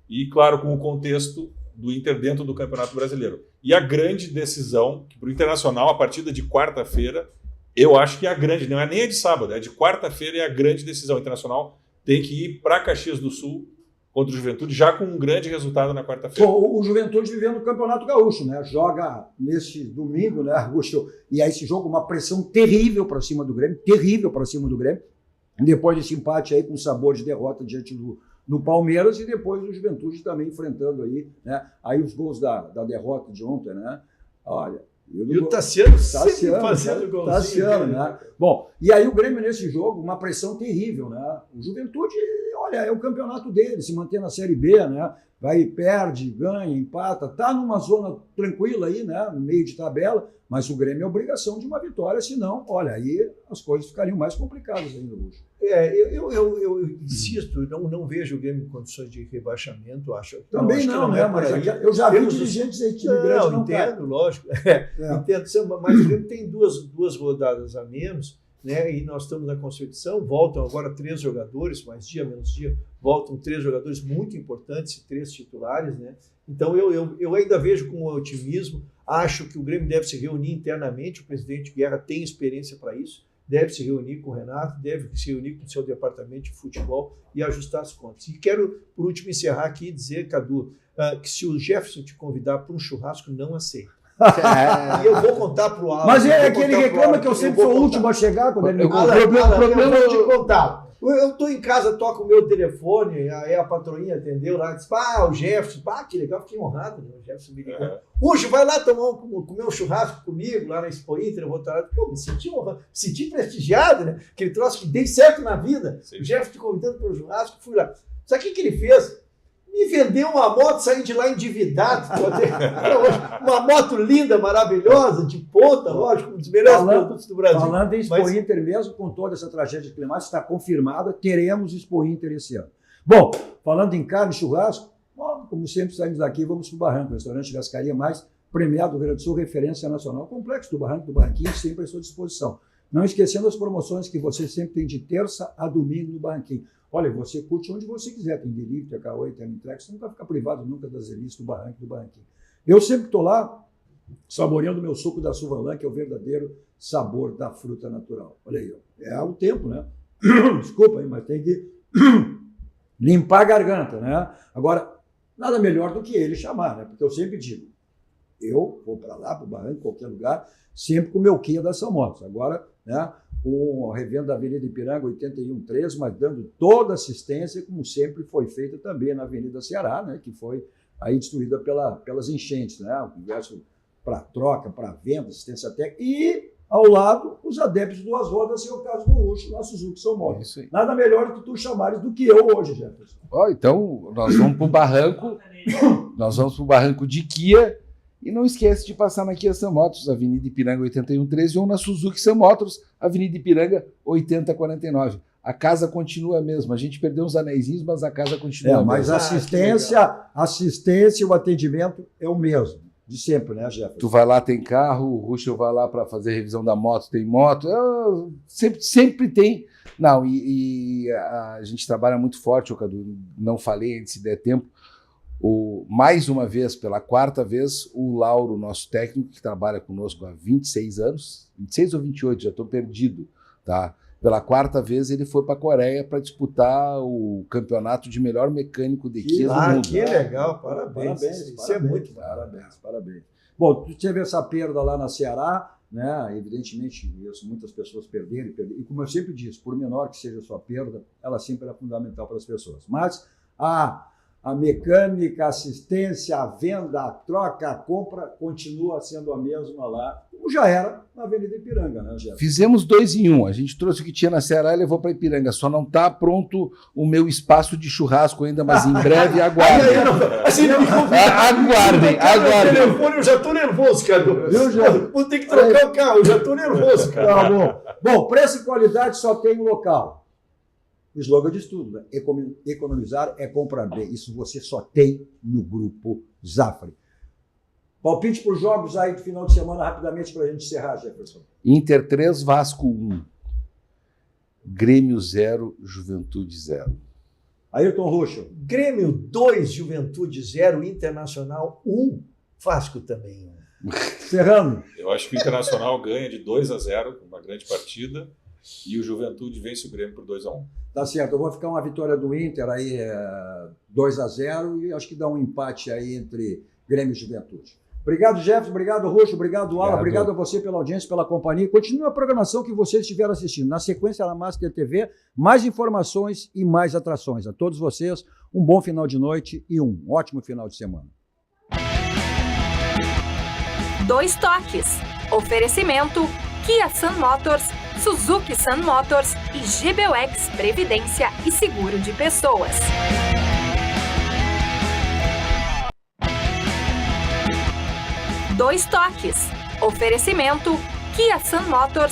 e, claro, com o contexto do Inter dentro do Campeonato Brasileiro. E a grande decisão, que para o Internacional, a partida de quarta-feira, eu acho que é a grande, não é nem a de sábado, é a de quarta-feira, é a grande decisão. O Internacional tem que ir para Caxias do Sul contra o Juventude, já com um grande resultado na quarta-feira. O Juventude vivendo o Campeonato Gaúcho, né? Joga nesse domingo, né, Augusto? E aí esse jogo, uma pressão terrível para cima do Grêmio, depois desse empate aí com sabor de derrota diante do Palmeiras, e depois o Juventude também enfrentando aí, né? Aí os gols da derrota de ontem, né? Olha, e o Tassiano sempre fazendo golzinho. Tassiano, né? Bom, e aí o Grêmio nesse jogo, uma pressão terrível, né? O Juventude, olha, é o campeonato dele, se mantém na Série B, né? Vai, perde, ganha, empata, tá numa zona tranquila aí, né? No meio de tabela, mas o Grêmio é obrigação de uma vitória, senão, olha, aí as coisas ficariam mais complicadas ainda, Lúcio. Eu insisto, não vejo o Grêmio em condições de rebaixamento, acho. Também não, né? Mas eu já vi dirigentes aí, time grande não entendo, lógico. Entendo, mas o Grêmio tem duas rodadas a menos, né? E nós estamos na Constituição, voltam agora 3 jogadores, mais dia, menos dia, voltam 3 jogadores muito importantes, 3 titulares, né? Então eu ainda vejo com otimismo, acho que o Grêmio deve se reunir internamente, o presidente Guerra tem experiência para isso, deve se reunir com o Renato, deve se reunir com o seu departamento de futebol e ajustar as contas. E quero, por último, encerrar aqui e dizer, Cadu, que se o Jefferson te convidar para um churrasco, não aceita. E eu vou contar para o Alan. Mas é que ele reclama que eu sempre sou o último a chegar quando ele me conta. Eu vou te contar. Eu estou em casa, toco o meu telefone, aí a patroinha atendeu lá, disse, o Jefferson, que legal, fiquei honrado, né? O Jefferson me ligou. Puxa, vai lá comer um churrasco comigo, lá na Expo Inter, eu vou estar lá. Pô, me senti honrado, me senti prestigiado, né? Aquele troço que dei certo na vida. Sim. O Jefferson te convidando para o churrasco, fui lá. Sabe o que ele fez? Me vendeu uma moto, saí de lá endividado. Uma moto linda, maravilhosa, de ponta, lógico, um dos melhores produtos do Brasil. Falando em Expo Inter mesmo, com toda essa tragédia climática, está confirmada, teremos Expo Inter esse ano. Bom, falando em carne e churrasco, como sempre saímos daqui, vamos para o Barranco, restaurante Gascaria mais premiado do Rio Grande do Sul, referência nacional, complexo do Barranco, do Barranquinho, sempre à sua disposição. Não esquecendo as promoções que você sempre tem de terça a domingo no Barranquinho. Olha, você curte onde você quiser, tem delivery, tem Caoi, tem entrega, você não vai ficar privado nunca das delícias do Barranco do Barranquinho. Eu sempre estou lá, saboreando o meu suco da Suvalã, que é o verdadeiro sabor da fruta natural. Olha aí, é o tempo, né? Desculpa aí, mas tem que limpar a garganta, né? Agora, nada melhor do que ele chamar, né? Porque eu sempre digo, eu vou para lá, para o Barranco, qualquer lugar, sempre com o meu Kia da São Motos. Agora, né? Com a revenda da Avenida Ipiranga 8113, mas dando toda assistência, como sempre foi feita também na Avenida Ceará, né, que foi aí destruída pelas enchentes, né, o congresso para troca, para venda, assistência técnica, e ao lado os adeptos duas rodas, é o caso do Ruxo, lá Suzuki São Motos. Nada melhor do que tu chamares do que eu hoje, Jefferson. Então, nós vamos para o Barranco de Kia. E não esquece de passar na Kia Sam Motors, Avenida Ipiranga 8113, ou na Suzuki Sam Motors, Avenida Ipiranga 8049. A casa continua a mesma. A gente perdeu uns anéisinhos, mas a casa continua a mesma. Mas a assistência e o atendimento é o mesmo, de sempre, né, Jefferson? Tu vai lá, tem carro, o Ruschel vai lá para fazer revisão da moto, tem moto, sempre tem. Não, e a gente trabalha muito forte, Cadu, não falei antes se der tempo. Mais uma vez, pela quarta vez, o Lauro, nosso técnico, que trabalha conosco há 26 anos, 26 ou 28, já estou perdido, tá? Pela quarta vez, ele foi para a Coreia para disputar o campeonato de melhor mecânico de Kia do mundo. Que legal, parabéns. Isso é muito bom. Parabéns. Bom, tu teve essa perda lá na Ceará, né? Evidentemente, muitas pessoas perderam, e como eu sempre disse, por menor que seja a sua perda, ela sempre é fundamental para as pessoas. Mas a mecânica, a assistência, a venda, a troca, a compra continua sendo a mesma lá, como já era na Avenida Ipiranga, né, Jefferson? Fizemos 2 em 1. A gente trouxe o que tinha na Ceará e levou para Ipiranga. Só não está pronto o meu espaço de churrasco ainda, mas em breve aguardem. Aguardem. Eu já estou nervoso, cara. Vou ter que trocar o carro, eu já estou nervoso, cara. Tá bom. Bom, preço e qualidade só tem um local. O slogan diz tudo, né? Economizar é comprar bem. Isso você só tem no Grupo Zafari. Palpite para os jogos aí do final de semana, rapidamente, para a gente encerrar, Jefferson. Inter 3, Vasco 1. Grêmio 0, Juventude 0. Ayrton Ruschel. Grêmio 2, Juventude 0, Internacional 1, Vasco também 1. Serrano. Eu acho que o Internacional ganha de 2-0, uma grande partida, e o Juventude vence o Grêmio por 2-1. Tá certo, eu vou ficar uma vitória do Inter aí 2-0 e acho que dá um empate aí entre Grêmio e Juventude. Obrigado, Jefferson, obrigado, Ruxo, obrigado, Alan, obrigado a você pela audiência, pela companhia. Continue a programação que vocês estiveram assistindo. Na sequência, na Master TV, mais informações e mais atrações. A todos vocês, um bom final de noite e um ótimo final de semana. 2 toques. Oferecimento Kia Sam Motors, Suzuki Sam Motors e GBUX Previdência e Seguro de Pessoas. Dois toques. Oferecimento Kia Sam Motors.